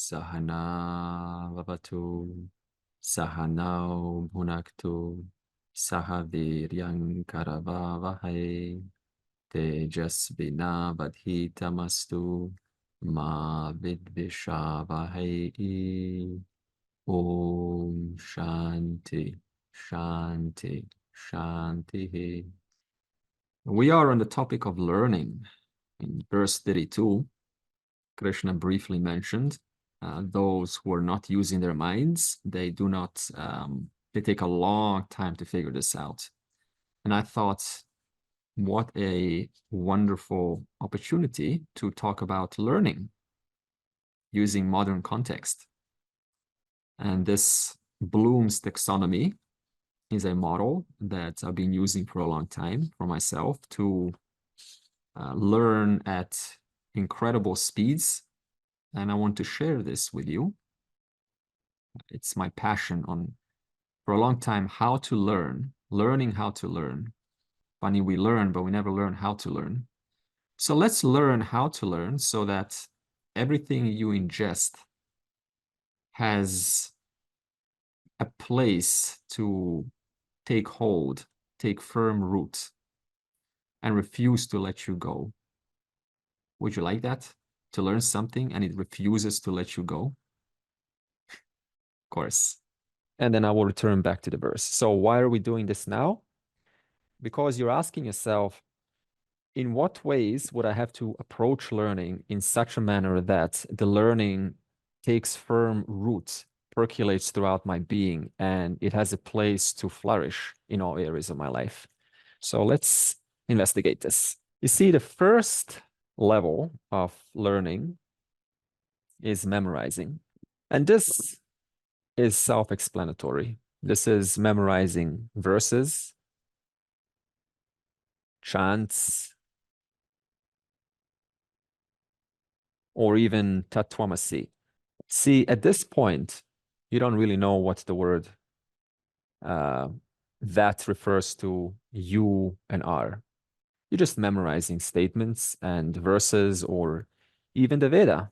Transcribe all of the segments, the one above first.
Sahana Vavatu, Sahanau Bhunaktu, Sahaviryang Karavavahai, Tejasvina Vadhitamastu, Ma Vidvishavahai. Om Shanti, Shanti, Shanti. We are on the topic of learning. In verse 32, Krishna briefly mentioned those who are not using their minds, they take a long time to figure this out. And I thought, what a wonderful opportunity to talk about learning using modern context. And this Bloom's taxonomy is a model that I've been using for a long time for myself to learn at incredible speeds. And I want to share this with you. It's my passion for a long time, how to learning how to learn. Funny, we learn, but we never learn how to learn. So let's learn how to learn so that everything you ingest has a place to take hold, take firm root, and refuse to let you go. Would you like that? To learn something and it refuses to let you go? Of course. And then I will return back to the verse. So why are we doing this now? Because you're asking yourself, in what ways would I have to approach learning in such a manner that the learning takes firm root, percolates throughout my being, and it has a place to flourish in all areas of my life? So let's investigate this. You see, the first level of learning is memorizing. And this is self-explanatory. This is memorizing verses, chants, or even Tattvamasi. See, at this point, you don't really know what the word that refers to, you and are. You're just memorizing statements and verses or even the Veda.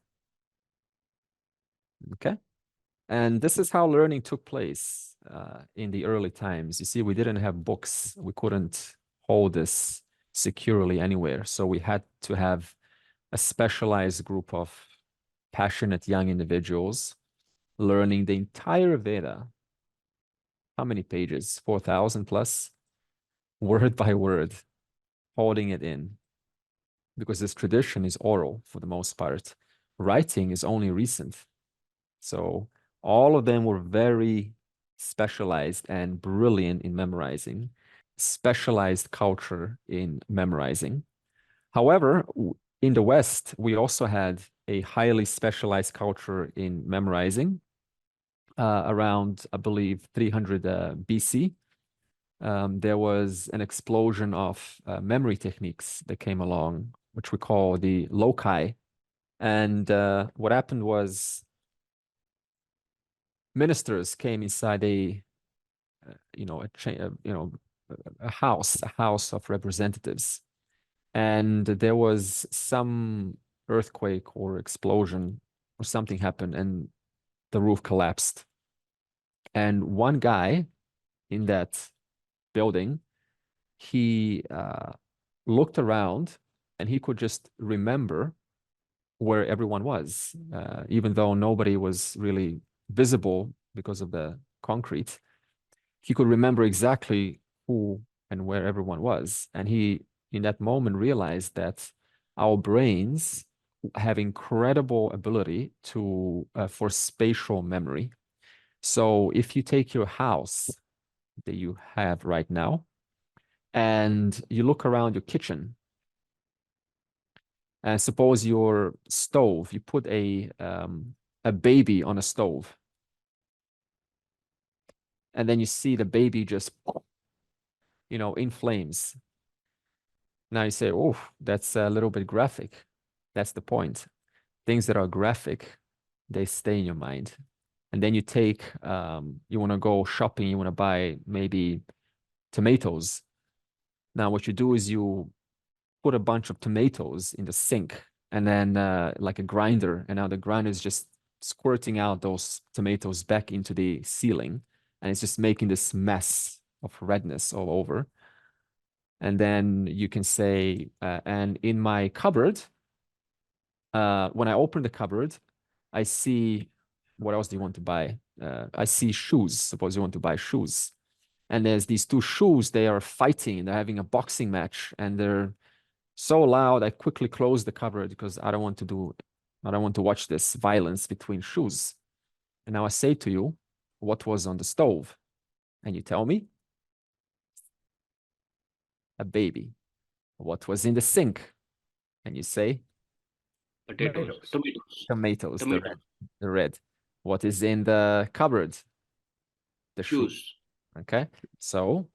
Okay? And this is how learning took place in the early times. You see, we didn't have books. We couldn't hold this securely anywhere. So we had to have a specialized group of passionate young individuals learning the entire Veda. How many pages? 4,000 plus? Word by word, holding it in. Because this tradition is oral for the most part. Writing is only recent. So all of them were very specialized and brilliant in memorizing, specialized culture in memorizing. However, in the West, we also had a highly specialized culture in memorizing around, I believe, 300 BC. There was an explosion of memory techniques that came along, which we call the loci. And what happened was ministers came inside a house of representatives, and there was some earthquake or explosion or something happened, and the roof collapsed. And one guy in that building, he looked around, and he could just remember where everyone was, even though nobody was really visible because of the concrete. He could remember exactly who and where everyone was. And he, in that moment, realized that our brains have incredible ability for spatial memory. So if you take your house that you have right now and you look around your kitchen, and suppose your stove, you put a baby on a stove, and then you see the baby just, in flames. Now you say, oh, that's a little bit graphic. That's the point. Things that are graphic, they stay in your mind. And then you you want to go shopping, you want to buy maybe tomatoes. Now what you do is you put a bunch of tomatoes in the sink, and then like a grinder, and now the grinder is just squirting out those tomatoes back into the ceiling, and it's just making this mess of redness all over. And then you can say, and in my cupboard, when I open the cupboard, I see, what else do you want to buy? I see shoes. Suppose you want to buy shoes. And there's these two shoes, they are fighting, they're having a boxing match, and they're so loud, I quickly close the cupboard because I don't want to watch this violence between shoes. And now I say to you, what was on the stove? And you tell me, a baby. What was in the sink? And you say, Potatoes. tomatoes, Tomato. the red. What is in the cupboard? The shoes. Shoes. Okay, so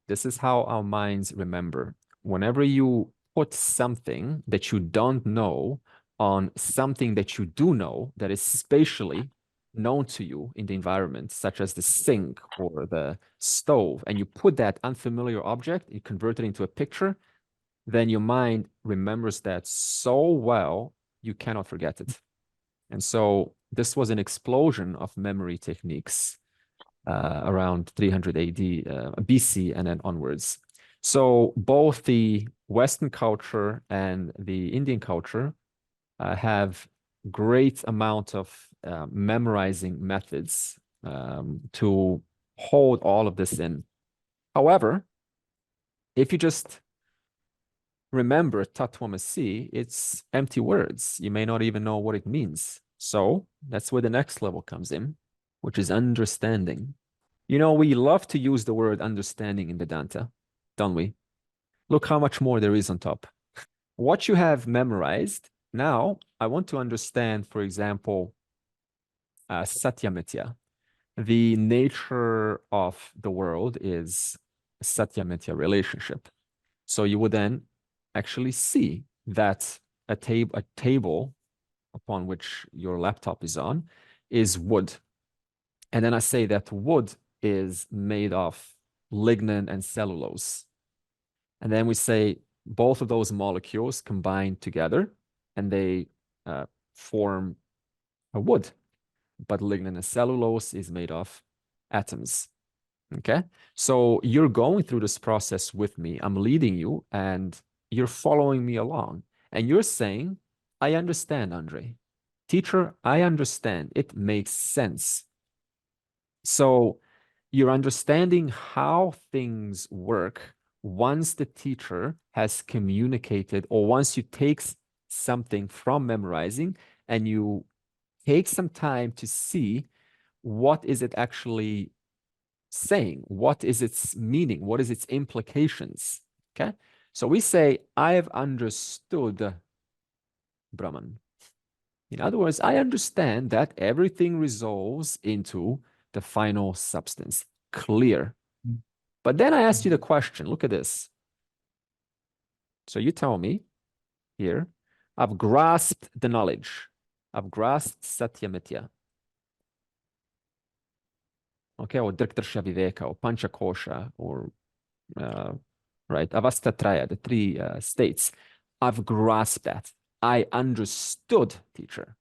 this is how our minds remember. Whenever you put something that you don't know on something that you do know that is spatially known to you in the environment, such as the sink or the stove, and you put that unfamiliar object, you convert it into a picture, then your mind remembers that so well, you cannot forget it. And so this was an explosion of memory techniques around 300 AD, BC, and then onwards. So both the Western culture and the Indian culture have great amount of memorizing methods to hold all of this in. However, if you just remember Tatvamasi, it's empty words. You may not even know what it means. So that's where the next level comes in, which is understanding. You know, we love to use the word understanding in Vedanta, don't we? Look how much more there is on top. What you have memorized, now I want to understand, for example, Satyamitya. The nature of the world is a Satyamitya relationship. So you would then actually see that a table upon which your laptop is on is wood. And then I say that wood is made of lignin and cellulose. And then we say both of those molecules combine together and they form a wood. But lignin and cellulose is made of atoms. Okay, so you're going through this process with me. I'm leading you and you're following me along. And you're saying, I understand, Andre. Teacher, I understand. It makes sense. So you're understanding how things work once the teacher has communicated, or once you take something from memorizing and you take some time to see what is it actually saying, what is its meaning, what is its implications. Okay, so we say, I've understood Brahman. In other words, I understand that everything resolves into the final substance. Clear. But then I asked you the question, look at this. So you tell me here, I've grasped the knowledge. I've grasped Satyamitya. Okay, or Driktarsha Viveka, or Panchakosha, or right, Avastatraya, the three states. I've grasped that. I understood, teacher.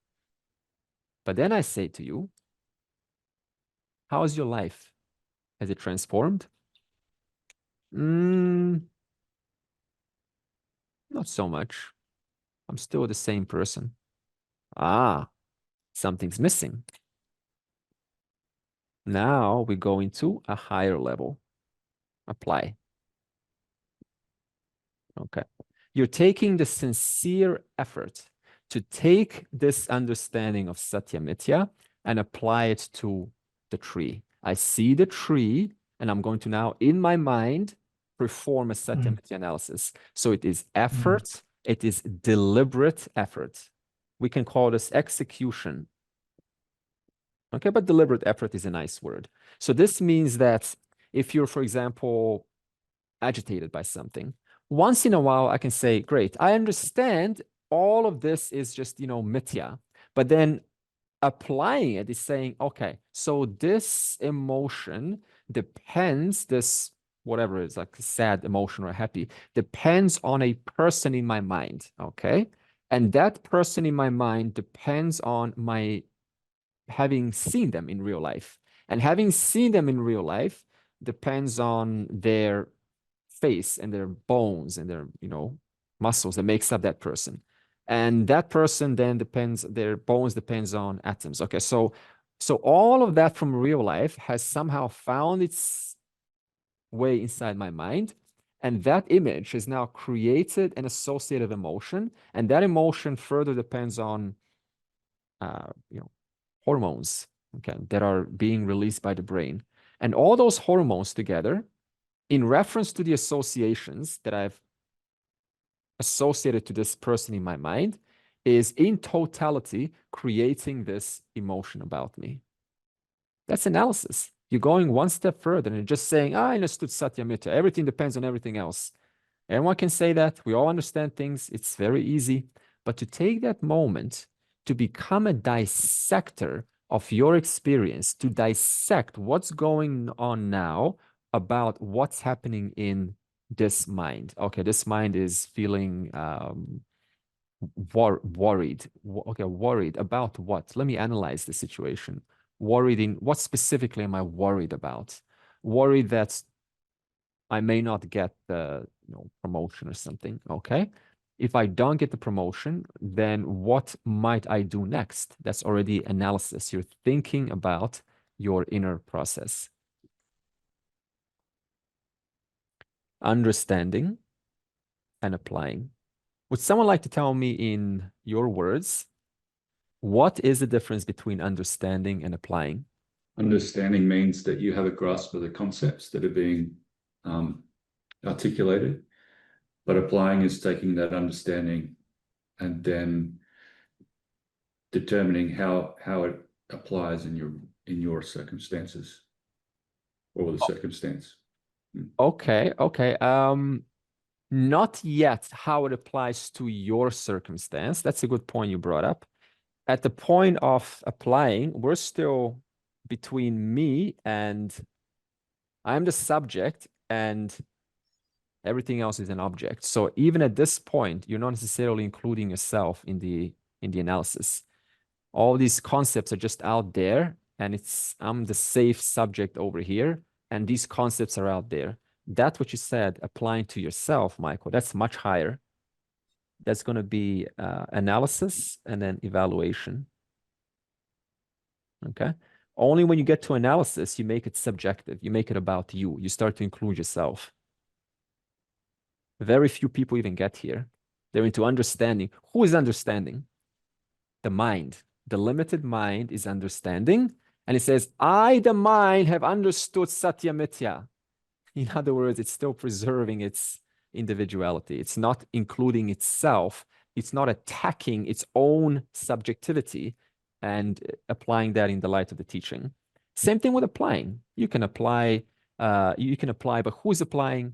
But then I say to you, how's your life? Has it transformed? Not so much. I'm still the same person. Ah, something's missing. Now we go into a higher level. Apply. Okay. You're taking the sincere effort to take this understanding of Satyamitya and apply it to the tree. I see the tree, and I'm going to now, in my mind, perform a Satyamitya analysis. So it is effort, it is deliberate effort. We can call this execution. Okay, but deliberate effort is a nice word. So this means that if you're, for example, agitated by something, once in a while, I can say, great, I understand all of this is just, mithya. But then applying it is saying, okay, so this emotion depends, this whatever it's like sad emotion or happy, depends on a person in my mind, okay? And that person in my mind depends on my having seen them in real life. And having seen them in real life depends on their face and their bones and their, muscles that makes up that person. And that person then their bones depends on atoms. Okay, so all of that from real life has somehow found its way inside my mind. And that image is now created an associated emotion. And that emotion further depends on, hormones, okay, that are being released by the brain. And all those hormones together, in reference to the associations that I've associated to this person in my mind, is in totality creating this emotion about me. That's analysis. You're going one step further and just saying, I understood Satyamitra. Everything depends on everything else. Everyone can say that. We all understand things. It's very easy. But to take that moment to become a dissector of your experience, to dissect what's going on now about what's happening in this mind. Okay, this mind is feeling worried. Okay, worried about what? Let me analyze the situation. Worried in what specifically am I worried about? Worried that I may not get the promotion or something. Okay. If I don't get the promotion, then what might I do next? That's already analysis. You're thinking about your inner process. Understanding and applying. Would someone like to tell me in your words, what is the difference between understanding and applying? Understanding means that you have a grasp of the concepts that are being articulated, but applying is taking that understanding and then determining how it applies in your circumstances or the circumstance. Okay. Not yet how it applies to your circumstance. That's a good point you brought up. At the point of applying, we're still between me and I'm the subject and everything else is an object. So even at this point, you're not necessarily including yourself in the analysis. All these concepts are just out there, and I'm the safe subject over here, and these concepts are out there. That's what you said, applying to yourself, Michael. That's much higher. That's going to be analysis and then evaluation. Okay. Only when you get to analysis, you make it subjective. You make it about you. You start to include yourself. Very few people even get here. They're into understanding. Who is understanding? The mind. The limited mind is understanding. And it says, I, the mind, have understood Satyamitra. In other words, it's still preserving its individuality. It's not including itself. It's not attacking its own subjectivity and applying that in the light of the teaching. Same thing with applying. You can apply, but who's applying?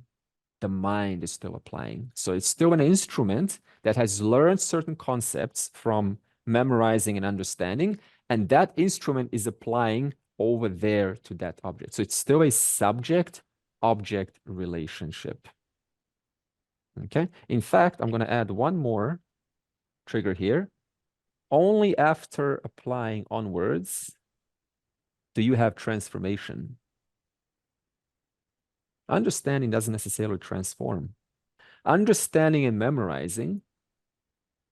The mind is still applying. So it's still an instrument that has learned certain concepts from memorizing and understanding, and that instrument is applying over there to that object. So it's still a subject-object relationship. Okay. In fact, I'm going to add one more trigger here. Only after applying onwards do you have transformation. Understanding doesn't necessarily transform. Understanding and memorizing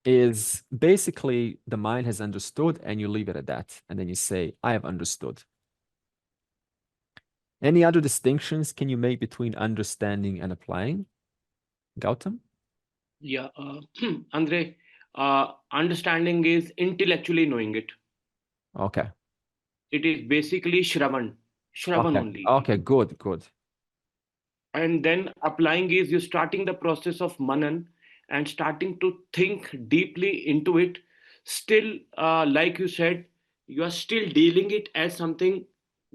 is basically the mind has understood and you leave it at that. And then you say, I have understood. Any other distinctions can you make between understanding and applying? Gautam? Yeah, Andre, understanding is intellectually knowing it. Okay. It is basically Shravan Okay. only. Okay, good. And then applying is you starting the process of Manan and starting to think deeply into it. Still, like you said, you are still dealing it as something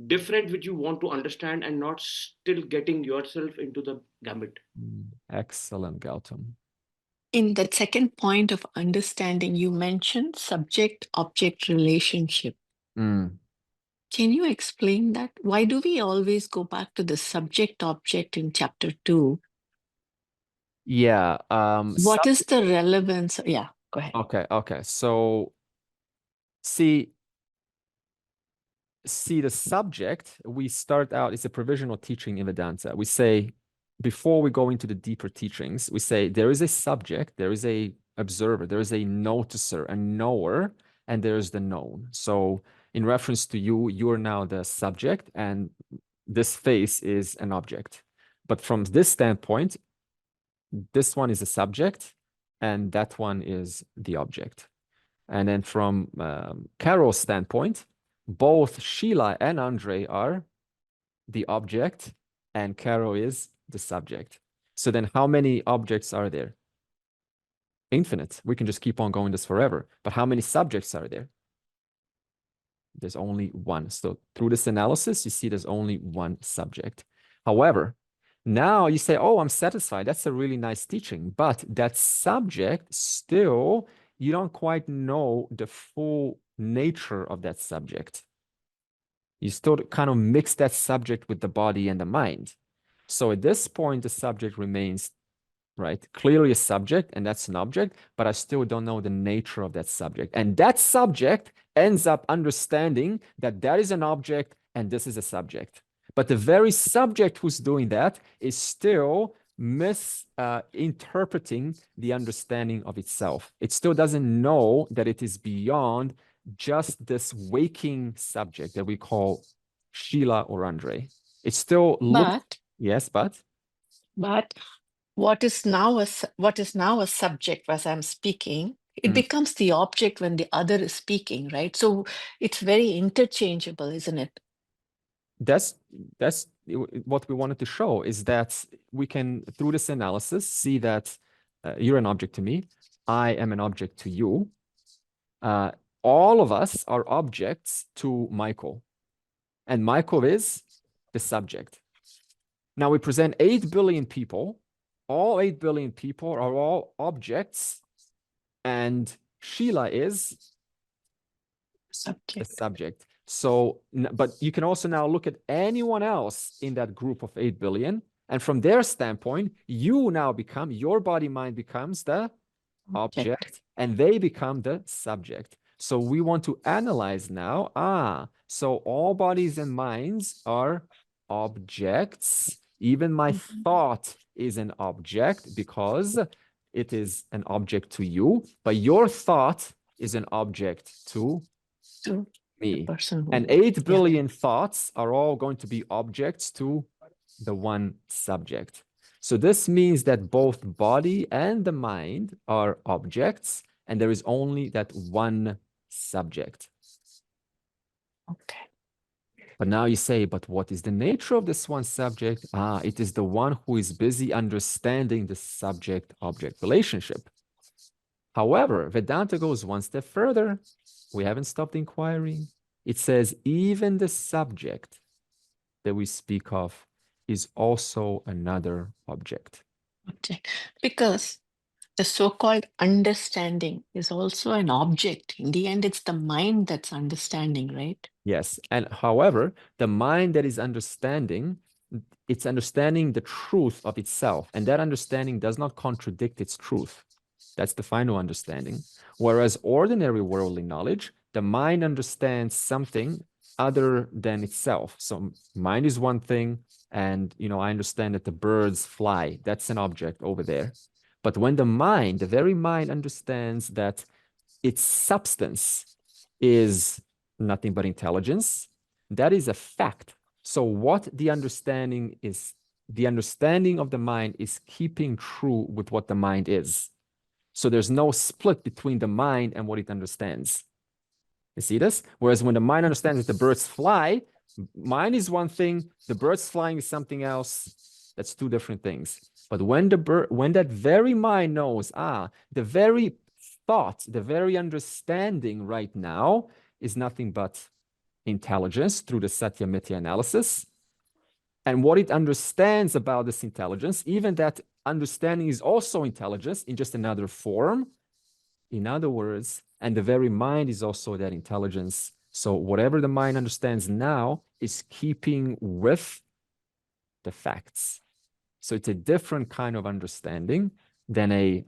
different which you want to understand and not still getting yourself into the gambit. Excellent, Gautam. In that second point of understanding, you mentioned subject-object relationship. Can you explain that? Why do we always go back to the subject-object in chapter 2? Yeah. What is the relevance? Yeah, go ahead. Okay. So, see, see the subject, we start out, it's a provisional teaching in Vedanta. We say, before we go into the deeper teachings, we say there is a subject, there is a observer, there is a noticer, a knower, and there is the known. So in reference to you, you are now the subject, and this face is an object. But from this standpoint, this one is a subject, and that one is the object. And then from Carol's standpoint, both Sheila and Andre are the object, and Carol is the subject. So then how many objects are there? Infinite. We can just keep on going this forever. But how many subjects are there? There's only one. So through this analysis, you see there's only one subject. However, now you say, oh, I'm satisfied. That's a really nice teaching. But that subject still, you don't quite know the full nature of that subject. You still kind of mix that subject with the body and the mind. So at this point, the subject remains, right, clearly a subject, and that's an object, but I still don't know the nature of that subject. And that subject ends up understanding that that is an object and this is a subject. But the very subject who's doing that is still misinterpreting the understanding of itself. It still doesn't know that it is beyond just this waking subject that we call Sheila or Andre. It still looks, yes, but what is now a subject as I'm speaking, it becomes the object when the other is speaking, right? So it's very interchangeable, isn't it? That's what we wanted to show, is that we can, through this analysis, see that you're an object to me, I am an object to you. All of us are objects to Michael, and Michael is the subject. Now we present 8 billion people. All 8 billion people are all objects, and Sheila is the subject. So, but you can also now look at anyone else in that group of 8 billion, and from their standpoint, you now become, your body mind becomes the object, and they become the subject. So we want to analyze now, so all bodies and minds are objects. Even my thought is an object because it is an object to you, but your thought is an object to me. And 8 billion thoughts are all going to be objects to the one subject. So this means that both body and the mind are objects, and there is only that one subject. Okay. But now you say, but what is the nature of this one subject? It is the one who is busy understanding the subject-object relationship. However, Vedanta goes one step further. We haven't stopped inquiring. It says even the subject that we speak of is also another object. Because the so-called understanding is also an object. In the end, it's the mind that's understanding, right? Yes. And however, the mind that is understanding, it's understanding the truth of itself. And that understanding does not contradict its truth. That's the final understanding. Whereas ordinary worldly knowledge, the mind understands something other than itself. So mind is one thing, and I understand that the birds fly. That's an object over there. But when the mind, the very mind, understands that its substance is nothing but intelligence, that is a fact. So what the understanding is, the understanding of the mind is keeping true with what the mind is. So there's no split between the mind and what it understands. You see this? Whereas when the mind understands that the birds fly, mind is one thing, the birds flying is something else. That's two different things. But when that very mind knows, the very thought, the very understanding right now is nothing but intelligence through the Satya Mithya analysis. And what it understands about this intelligence, even that understanding is also intelligence in just another form. In other words, and the very mind is also that intelligence. So whatever the mind understands now is keeping with the facts. So it's a different kind of understanding than I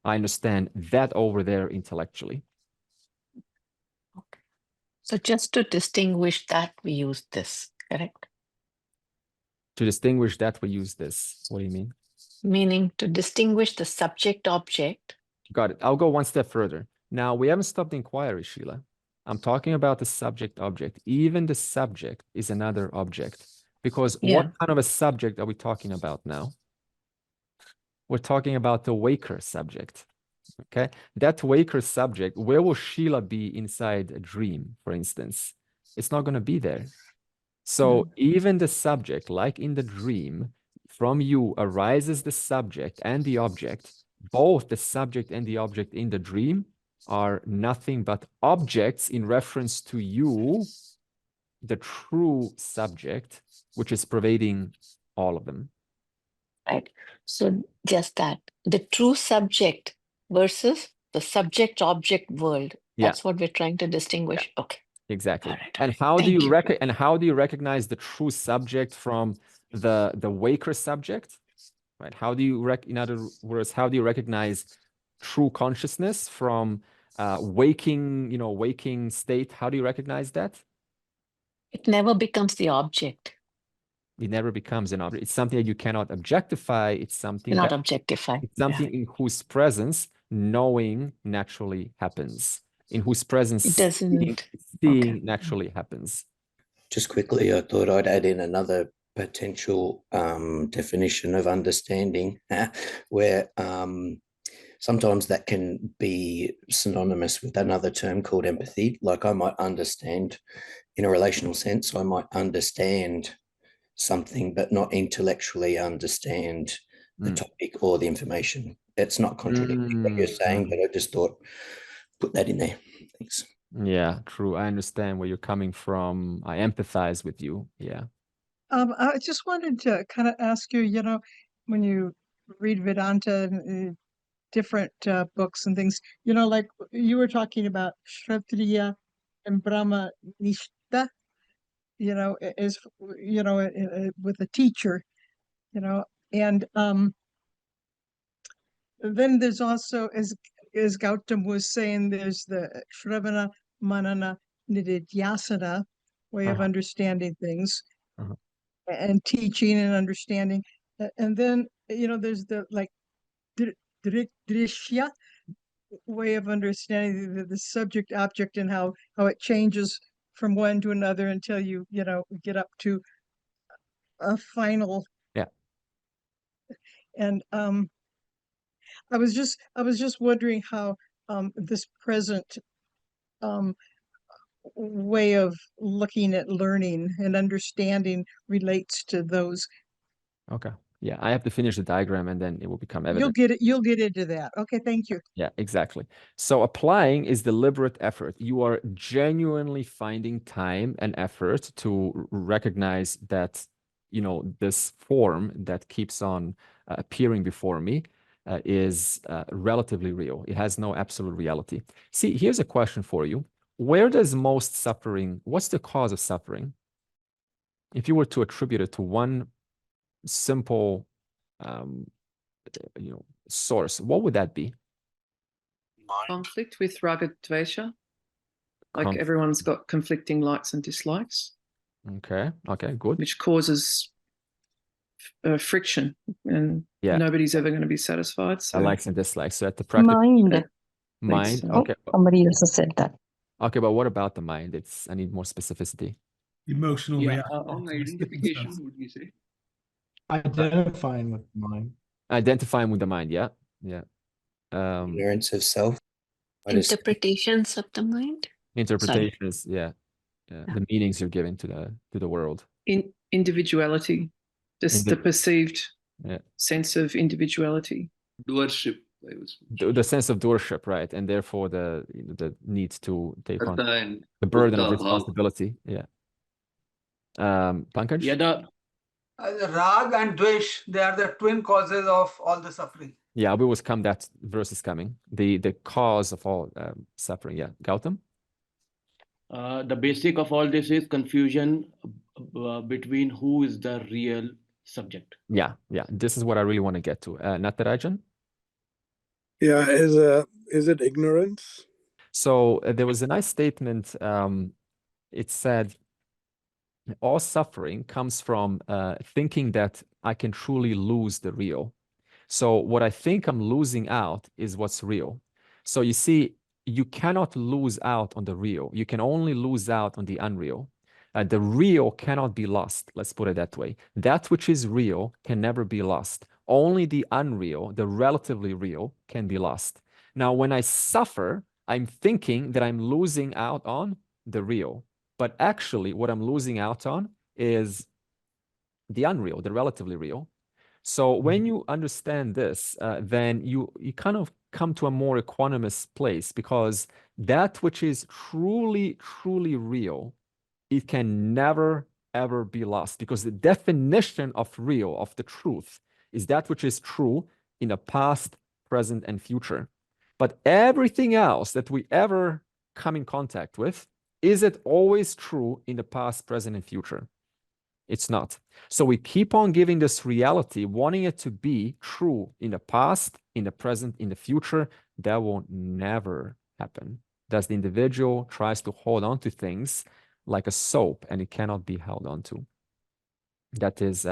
understand that over there intellectually. Okay. So just to distinguish that, we use this, correct? To distinguish that, we use this. What do you mean? Meaning to distinguish the subject object. Got it. I'll go one step further. Now, we haven't stopped the inquiry, Sheila. I'm talking about the subject object. Even the subject is another object. Because what kind of a subject are we talking about now? We're talking about the waker subject. Okay, that waker subject, where will Sheila be inside a dream, for instance? It's not going to be there. So even the subject, like in the dream, from you arises the subject and the object. Both the subject and the object in the dream are nothing but objects in reference to you, the true subject, which is pervading all of them. Right. So just that, the true subject versus the subject-object world. That's what we're trying to distinguish. Okay. Exactly. Right. And how do you recognize the true subject from the waker subject? Right? How do you in other words, how do you recognize true consciousness from waking state? How do you recognize that? It never becomes the object. It never becomes an object. It's something that you cannot objectify. It's something Not objectify. It's something in whose presence knowing naturally happens. In whose presence It doesn't. seeing naturally happens. Just quickly, I thought I'd add in another potential definition of understanding where sometimes that can be synonymous with another term called empathy. Like I might understand in a relational sense, I might understand something, but not intellectually understand the topic or the information. It's not contradicting what you're saying, but I just thought put that in there. Thanks. Yeah, true. I understand where you're coming from. I empathize with you. Yeah. I just wanted to kind of ask you, when you read Vedanta and different books and things, like you were talking about Kshatriya and Brahma Nishta, is, with a teacher, and then there's also, as Gautam was saying, there's the Shravana, Manana, Nididhyasana way of understanding things. And teaching and understanding, and then there's the like drishya way of understanding the subject object and how it changes from one to another until you get up to a final. And I was just wondering how this present way of looking at learning and understanding relates to those. Okay. Yeah, I have to finish the diagram and then it will become evident. You'll get into that. Okay, thank you. Yeah, exactly. So applying is deliberate effort. You are genuinely finding time and effort to recognize that, this form that keeps on appearing before me is relatively real. It has no absolute reality. See, here's a question for you. Where does most suffering, what's the cause of suffering? If you were to attribute it to one simple, source, what would that be? Conflict with raga dvesha. Like everyone's got conflicting likes and dislikes. Okay, good. Which causes friction, and nobody's ever going to be satisfied. So. Likes and dislikes. So at the practice, mind. Okay. Somebody also said that. Okay, but what about the mind? I need more specificity. Emotional reaction. On identification, would you say? Identifying with the mind. Identifying with the mind, yeah. Ignorance of self. Interpretations of the mind. Interpretations, the meanings you're giving to the world. Individuality, just the perceived sense of individuality. Doership. The sense of doership, right, and therefore the need to take on the burden of responsibility. Pankaj? The Rag and Dvesh, they are the twin causes of all the suffering. Yeah, we will come. That verse is coming. The cause of all suffering. Yeah, Gautam. The basic of all this is confusion between who is the real subject. Yeah. This is what I really want to get to. Natarajan. Yeah, is it ignorance? So there was a nice statement it said, all suffering comes from thinking that I can truly lose the real. So what I think I'm losing out is what's real. So you see, you cannot lose out on the real. You can only lose out on the unreal. The real cannot be lost. Let's put it that way. That which is real can never be lost. Only the unreal, the relatively real, can be lost. Now, when I suffer, I'm thinking that I'm losing out on the real. But actually, what I'm losing out on is the unreal, the relatively real. So when you understand this, then you kind of come to a more equanimous place, because that which is truly, truly real, it can never, ever be lost, because the definition of real, of the truth, is that which is true in the past, present, and future. But everything else that we ever come in contact with, is it always true in the past, present, and future? It's not. So we keep on giving this reality, wanting it to be true in the past, in the present, in the future. That will never happen. That's the individual tries to hold on to things like a soap, and it cannot be held on to. That is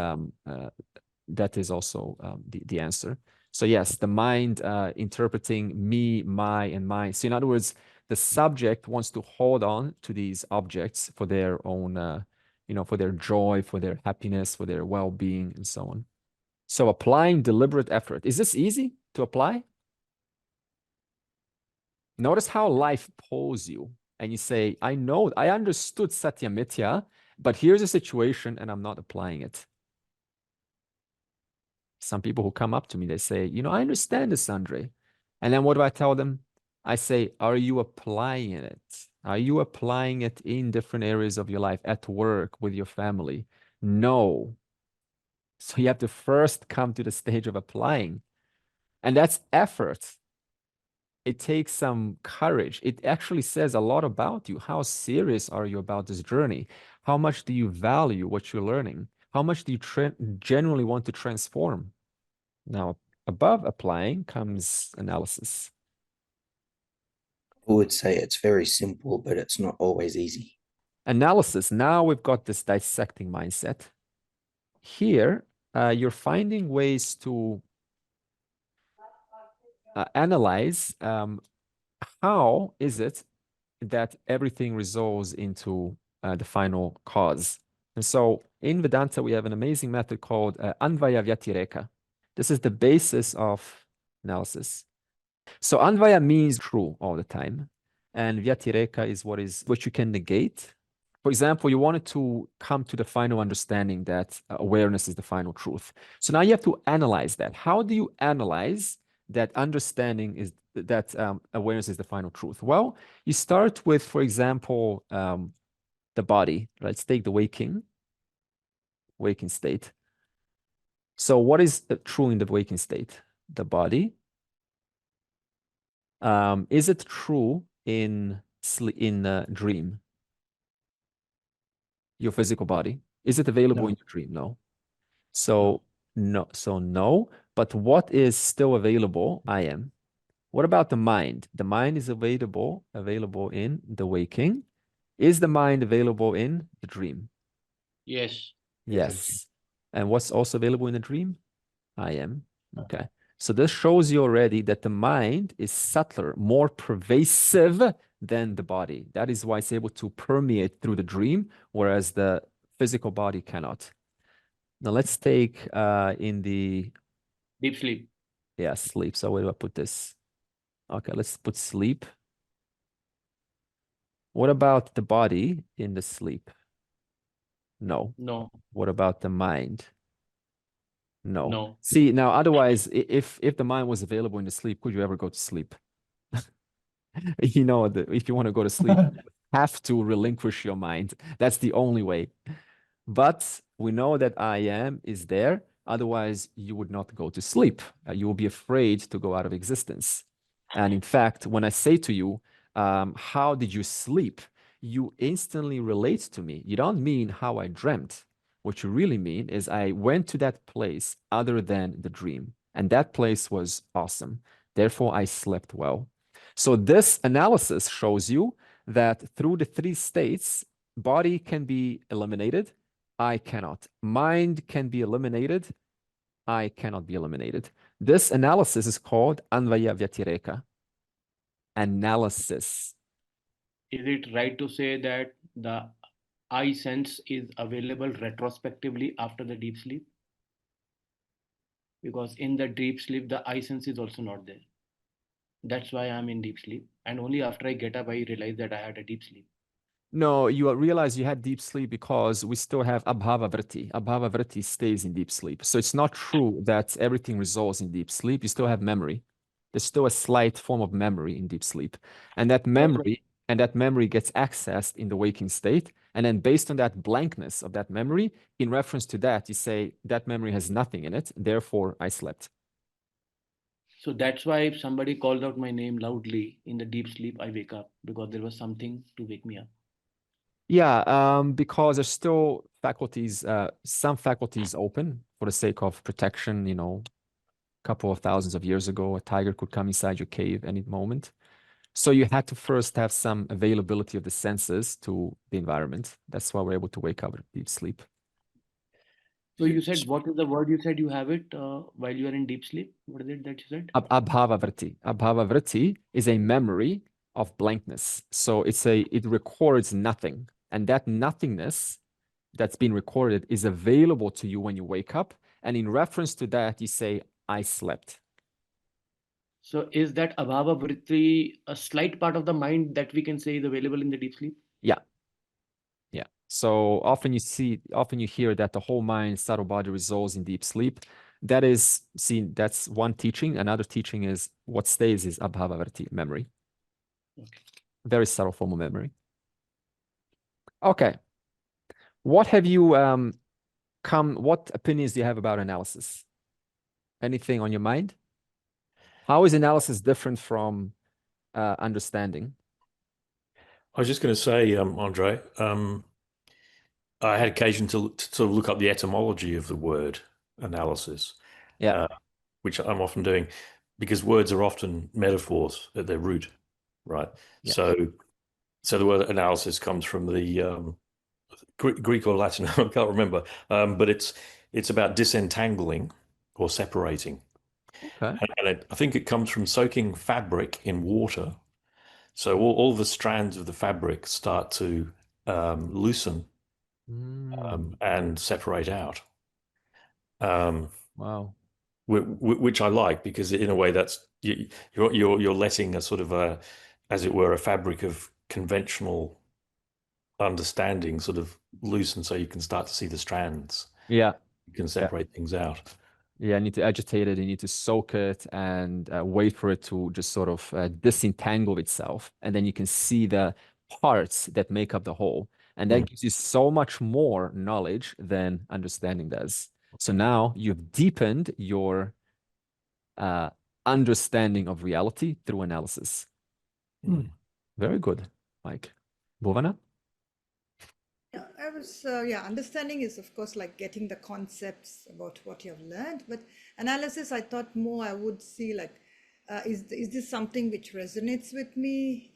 also the answer. So yes, the mind interpreting me, my, and mine. So in other words, the subject wants to hold on to these objects for their own for their joy, for their happiness, for their well-being, and so on. So applying deliberate effort. Is this easy to apply? Notice how life pulls you, and you say, I know, I understood Satyamitya, but here's a situation and I'm not applying it. Some people who come up to me, they say, I understand this, Andre. And then what do I tell them? I say, are you applying it? Are you applying it in different areas of your life, at work, with your family? No. So you have to first come to the stage of applying. And that's effort. It takes some courage. It actually says a lot about you. How serious are you about this journey? How much do you value what you're learning? How much do you genuinely want to transform? Now, above applying comes analysis. I would say it's very simple, but it's not always easy. Analysis. Now we've got this dissecting mindset. Here, you're finding ways to analyze how is it that everything resolves into the final cause. And so in Vedanta, we have an amazing method called Anvaya Vyatireka. This is the basis of analysis. So Anvaya means true all the time, and Vyatireka is what you can negate. For example, you wanted to come to the final understanding that awareness is the final truth. So now you have to analyze that. How do you analyze that understanding is that awareness is the final truth? Well, you start with, for example, the body. Let's take the waking state. So what is true in the waking state? The body. Is it true in dream? Your physical body. Is it available in your dream? No. So no. But what is still available? I am. What about the mind? The mind is available in the waking. Is the mind available in the dream? Yes. Yes. And what's also available in the dream? I am. Okay. So this shows you already that the mind is subtler, more pervasive than the body. That is why it's able to permeate through the dream, whereas the physical body cannot. Now let's take in the deep sleep. Yeah, sleep. So where do I put this? Okay, let's put sleep. What about the body in the sleep? No. No. What about the mind? No. No. See, now otherwise, if the mind was available in the sleep, could you ever go to sleep? If you want to go to sleep, you have to relinquish your mind. That's the only way. But we know that I am is there. Otherwise, you would not go to sleep. You will be afraid to go out of existence. And in fact, when I say to you, how did you sleep? You instantly relate to me. You don't mean how I dreamt. What you really mean is I went to that place other than the dream. And that place was awesome. Therefore, I slept well. So this analysis shows you that through the three states, body can be eliminated. I cannot. Mind can be eliminated. I cannot be eliminated. This analysis is called Anvaya Vyatireka. Analysis. Is it right to say that the I sense is available retrospectively after the deep sleep? Because in the deep sleep, the I sense is also not there. That's why I'm in deep sleep. And only after I get up, I realize that I had a deep sleep. No, you realize you had deep sleep because we still have Abhava Vritti. Abhava Vritti stays in deep sleep. So it's not true that everything resolves in deep sleep. You still have memory. There's still a slight form of memory in deep sleep. And that memory gets accessed in the waking state. And then based on that blankness of that memory, in reference to that, you say that memory has nothing in it. Therefore, I slept. So that's why if somebody calls out my name loudly in the deep sleep, I wake up because there was something to wake me up. Yeah, because there's still faculties, some faculties open for the sake of protection. You know, a couple of thousands of years ago, a tiger could come inside your cave any moment. So you had to first have some availability of the senses to the environment. That's why we're able to wake up in deep sleep. So you said, what is the word you said you have it while you are in deep sleep? What is it that you said? Abhava Vritti. Abhava Vritti is a memory of blankness. So it records nothing. And that nothingness that's been recorded is available to you when you wake up. And in reference to that, you say, I slept. So is that Abhava Vritti a slight part of the mind that we can say is available in the deep sleep? Yeah. Yeah. So often you hear that the whole mind, subtle body resolves in deep sleep. That's one teaching. Another teaching is what stays is Abhava Vritti, memory. Okay. Very subtle form of memory. Okay. What have you what opinions do you have about analysis? Anything on your mind? How is analysis different from understanding? I was just going to say, Andre, I had occasion to sort of look up the etymology of the word analysis, which I'm often doing because words are often metaphors at their root, right? Yeah. So the word analysis comes from the Greek or Latin, I can't remember, but it's about disentangling or separating. Okay. And I think it comes from soaking fabric in water. So all the strands of the fabric start to loosen and separate out. Wow. Which I like because in a way that's you're letting a sort of as it were, a fabric of conventional understanding sort of loosen so you can start to see the strands. Yeah. You can separate things out. Yeah, you need to agitate it, you need to soak it and wait for it to just sort of disentangle itself. And then you can see the parts that make up the whole. And that gives you so much more knowledge than understanding does. So now you've deepened your understanding of reality through analysis. Very good, Mike. Bhuvana? Yeah, I was, understanding is, of course, like getting the concepts about what you've learned, but analysis, I thought more I would see like, is this something which resonates with me?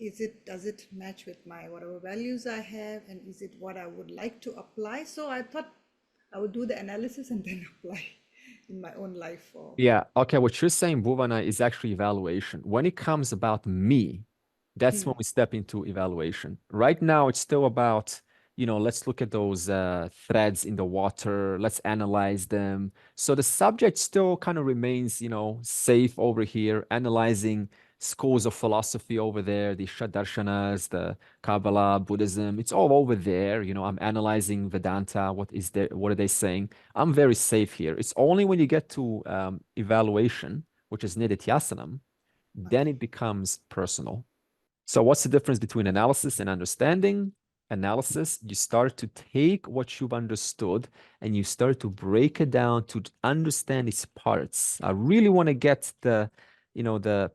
Does it match with my whatever values I have? And is it what I would like to apply? So I thought I would do the analysis and then apply in my own life. Yeah, okay, what you're saying, Bhuvana, is actually evaluation. When it comes about me, that's when we step into evaluation. Right now, it's still about, let's look at those threads in the water. Let's analyze them. So the subject still kind of remains, safe over here, analyzing schools of philosophy over there, the Shadarshanas, the Kabbalah, Buddhism. It's all over there. I'm analyzing Vedanta. What are they saying? I'm very safe here. It's only when you get to evaluation, which is Nididhyasanam, then it becomes personal. So what's the difference between analysis and understanding? Analysis, you start to take what you've understood and you start to break it down to understand its parts. I really want to get the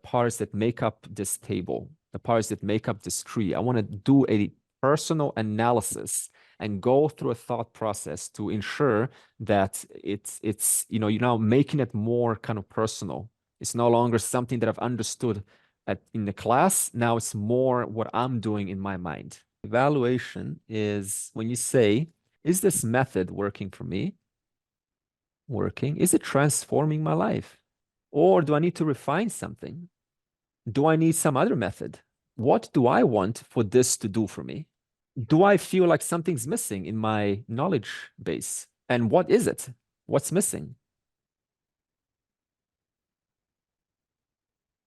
parts that make up this table, the parts that make up this tree. I want to do a personal analysis and go through a thought process to ensure that it's you're now making it more kind of personal. It's no longer something that I've understood in the class. Now it's more what I'm doing in my mind. Evaluation is when you say, is this method working for me? Working? Is it transforming my life? Or do I need to refine something? Do I need some other method? What do I want for this to do for me? Do I feel like something's missing in my knowledge base? And what is it? What's missing?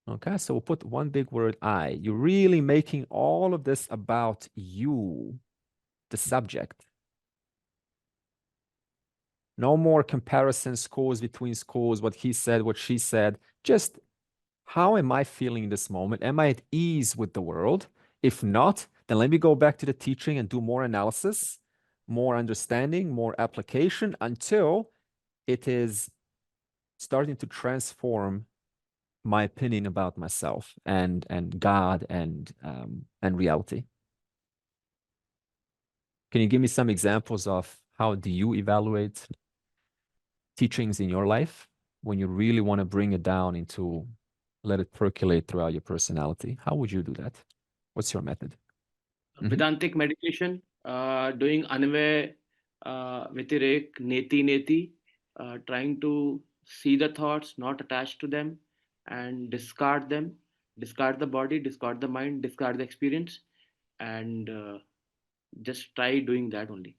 Okay, so we'll put one big word, I. You're really making all of this about you, the subject. No more comparison scores between schools, what he said, what she said. Just how am I feeling in this moment? Am I at ease with the world? If not, then let me go back to the teaching and do more analysis, more understanding, more application until it is starting to transform my opinion about myself and God and reality. Can you give me some examples of how do you evaluate teachings in your life when you really want to bring it down into let it percolate throughout your personality? How would you do that? What's your method? Vedantic meditation, doing Anvay, Vitirek, Neti, trying to see the thoughts, not attached to them, and discard them, discard the body, discard the mind, discard the experience, and just try doing that only.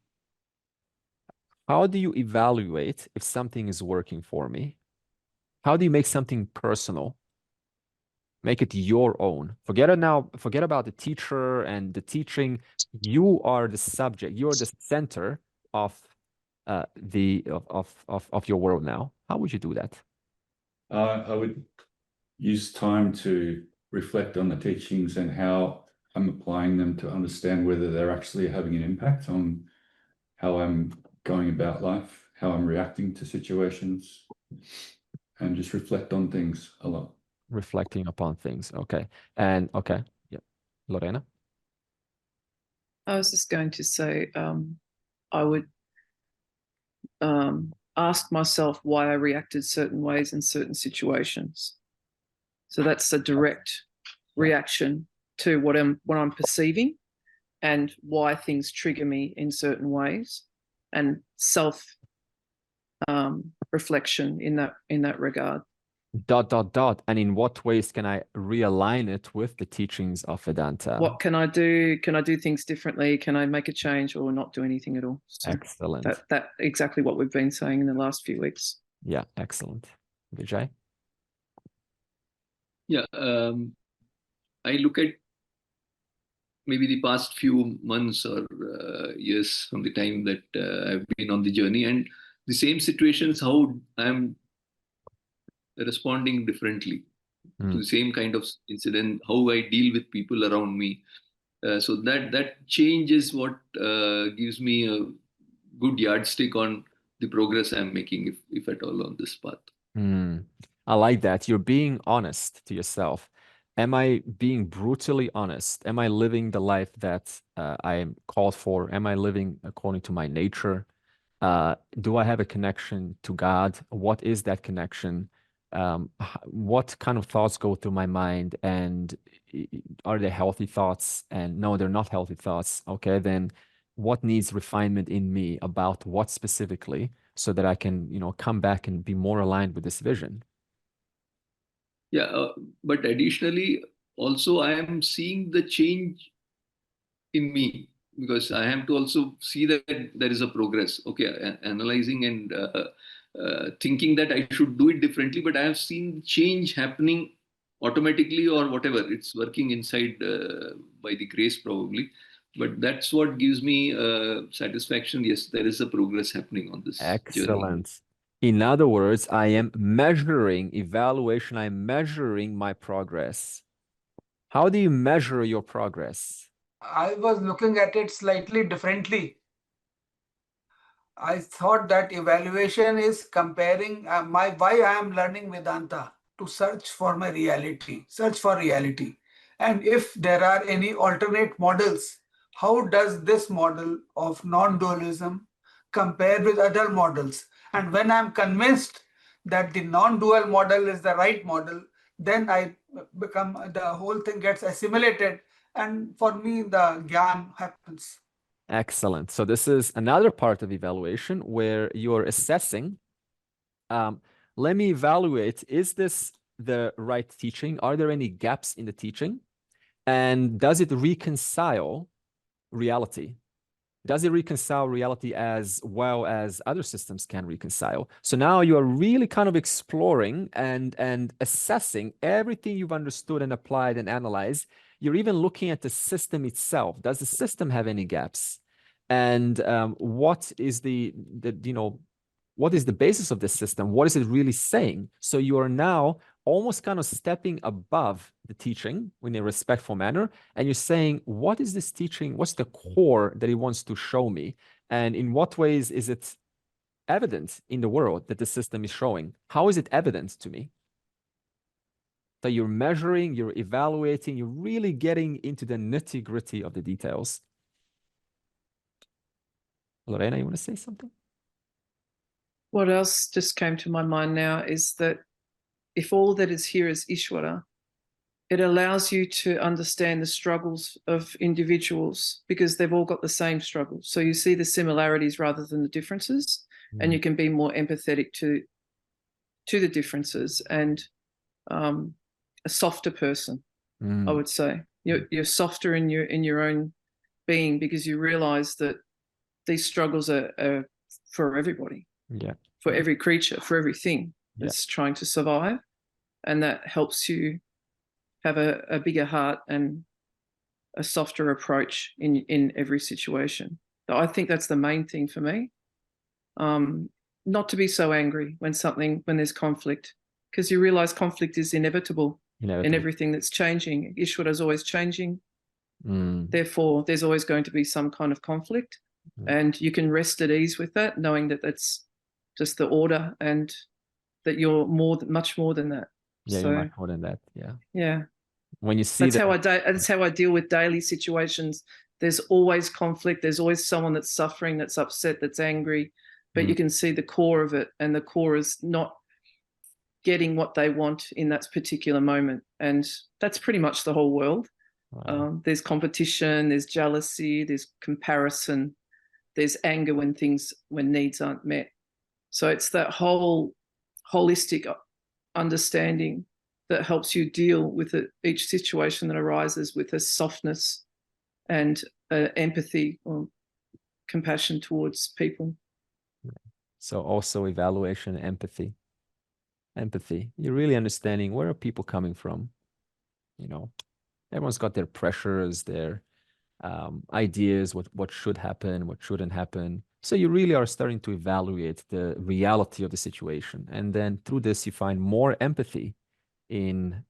How do you evaluate if something is working for me? How do you make something personal? Make it your own. Forget about the teacher and the teaching. You are the subject. You're the center of your world now. How would you do that? I would use time to reflect on the teachings and how I'm applying them to understand whether they're actually having an impact on how I'm going about life, how I'm reacting to situations, and just reflect on things a lot. Reflecting upon things. Okay. And okay. Yeah. Lorena? I was just going to say, I would ask myself why I reacted certain ways in certain situations. So that's a direct reaction to what I'm perceiving and why things trigger me in certain ways, and self reflection in that regard. ... And in what ways can I realign it with the teachings of Vedanta? What can I do? Can I do things differently? Can I make a change or not do anything at all? So excellent. That exactly what we've been saying in the last few weeks. Yeah, excellent. Vijay? Yeah, I look at maybe the past few months or years from the time that I've been on the journey, and the same situations, how I'm responding differently to the same kind of incident, how I deal with people around me. So that change is what gives me a good yardstick on the progress I'm making, if at all, on this path. I like that. You're being honest to yourself. Am I being brutally honest? Am I living the life that I am called for? Am I living according to my nature? Do I have a connection to God? What is that connection? What kind of thoughts go through my mind, and are they healthy thoughts? And no, they're not healthy thoughts. Okay, then what needs refinement in me about what specifically, so that I can, come back and be more aligned with this vision? Yeah, but additionally, also I am seeing the change in me, because I have to also see that there is a progress. Okay, analyzing and thinking that I should do it differently, but I have seen change happening automatically or whatever. It's working inside by the grace probably. But that's what gives me satisfaction. Yes, there is a progress happening on this Excellent. journey. In other words, I am measuring evaluation. I'm measuring my progress. How do you measure your progress? I was looking at it slightly differently. I thought that evaluation is comparing why I am learning Vedanta, to search for my reality, search for reality. And if there are any alternate models, how does this model of non-dualism compare with other models? And when I'm convinced that the non-dual model is the right model, then I become, the whole thing gets assimilated, and for me, the gyan happens. Excellent. So this is another part of evaluation where you're assessing. Let me evaluate, is this the right teaching? Are there any gaps in the teaching? And does it reconcile reality? Does it reconcile reality as well as other systems can reconcile? So now you are really kind of exploring and assessing everything you've understood and applied and analyzed. You're even looking at the system itself. Does the system have any gaps? And what is what is the basis of this system? What is it really saying? So you are now almost kind of stepping above the teaching in a respectful manner. And you're saying, what is this teaching? What's the core that it wants to show me? And in what ways is it evident in the world that the system is showing? How is it evident to me? So you're measuring, you're evaluating, you're really getting into the nitty-gritty of the details. Lorena, you want to say something? What else just came to my mind now is that if all that is here is Ishvara, it allows you to understand the struggles of individuals because they've all got the same struggles. So you see the similarities rather than the differences, and you can be more empathetic to the differences and a softer person, I would say. You're softer in your own being because you realize that these struggles are for everybody, for every creature, for everything that's trying to survive. And that helps you have a bigger heart and a softer approach in every situation. So I think that's the main thing for me. Not to be so angry when there's conflict, because you realize conflict is inevitable in everything that's changing. Ishvara is always changing. Therefore, there's always going to be some kind of conflict. And you can rest at ease with that, knowing that that's just the order and that you're much more than that. Yeah, so, you're much more than that. Yeah. When you see that's how I deal with daily situations. There's always conflict. There's always someone that's suffering, that's upset, that's angry, but you can see the core of it, and the core is not getting what they want in that particular moment. And that's pretty much the whole world. Wow. There's competition, there's jealousy, there's comparison, there's anger when needs aren't met. So it's that whole holistic understanding that helps you deal with each situation that arises with a softness and empathy or compassion towards people. So also evaluation, empathy. You're really understanding where are people coming from. Everyone's got their pressures, their ideas, what should happen, what shouldn't happen. So you really are starting to evaluate the reality of the situation. And then through this, you find more empathy in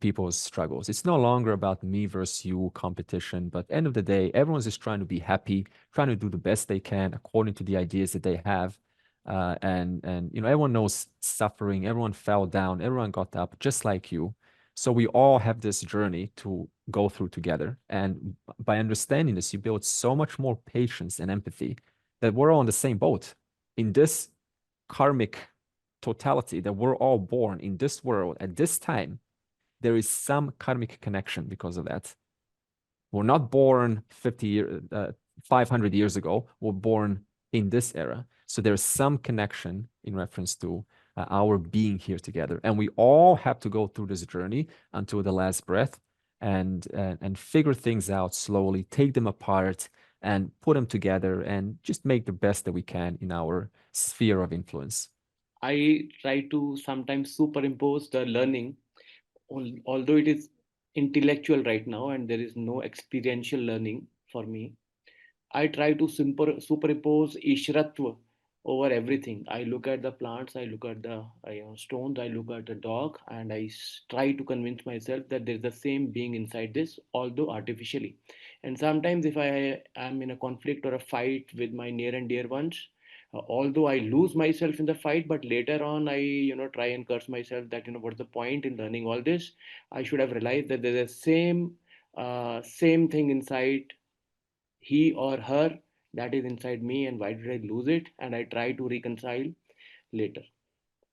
people's struggles. It's no longer about me versus you competition, but end of the day, everyone's just trying to be happy, trying to do the best they can according to the ideas that they have. And everyone knows suffering, everyone fell down, everyone got up just like you. So we all have this journey to go through together. And by understanding this, you build so much more patience and empathy that we're all in the same boat. In this karmic totality that we're all born in this world at this time, there is some karmic connection because of that. We're not born 500 years ago. We're born in this era. So there's some connection in reference to our being here together. And we all have to go through this journey until the last breath and figure things out slowly, take them apart and put them together and just make the best that we can in our sphere of influence. I try to sometimes superimpose the learning, although it is intellectual right now and there is no experiential learning for me. I try to superimpose Ishratva over everything. I look at the plants, I look at the stones, I look at the dog, and I try to convince myself that there's the same being inside this, although artificially. And sometimes if I am in a conflict or a fight with my near and dear ones, although I lose myself in the fight, but later on I try and curse myself that what's the point in learning all this? I should have realized that there's a same thing inside he or her that is inside me, and why did I lose it? And I try to reconcile later.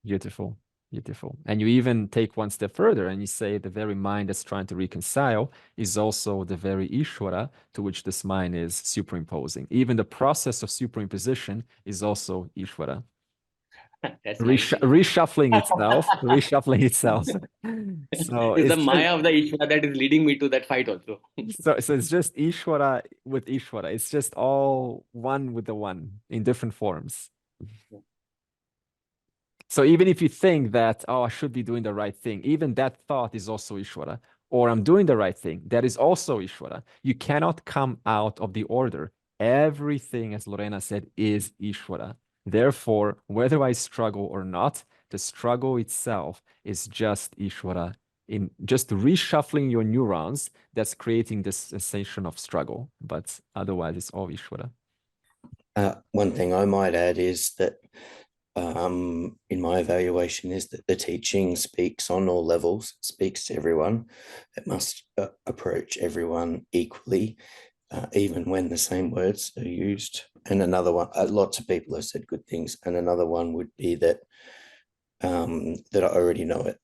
Beautiful. Beautiful. And you even take one step further and you say the very mind that's trying to reconcile is also the very Ishvara to which this mind is superimposing. Even the process of superimposition is also Ishvara. That's nice. Reshuffling itself, reshuffling itself. So it's the Maya of the Ishvara that is leading me to that fight also. so it's just Ishvara with Ishvara. It's just all one with the one in different forms. So even if you think that, oh, I should be doing the right thing, even that thought is also Ishvara. Or I'm doing the right thing, that is also Ishvara. You cannot come out of the order. Everything, as Lorena said, is Ishvara. Therefore, whether I struggle or not, the struggle itself is just Ishvara. In just reshuffling your neurons, that's creating this sensation of struggle. But otherwise, it's all Ishvara. One thing I might add is that in my evaluation is that the teaching speaks on all levels, speaks to everyone. It must approach everyone equally, even when the same words are used. And another one, lots of people have said good things. And another one would be that that I already know it.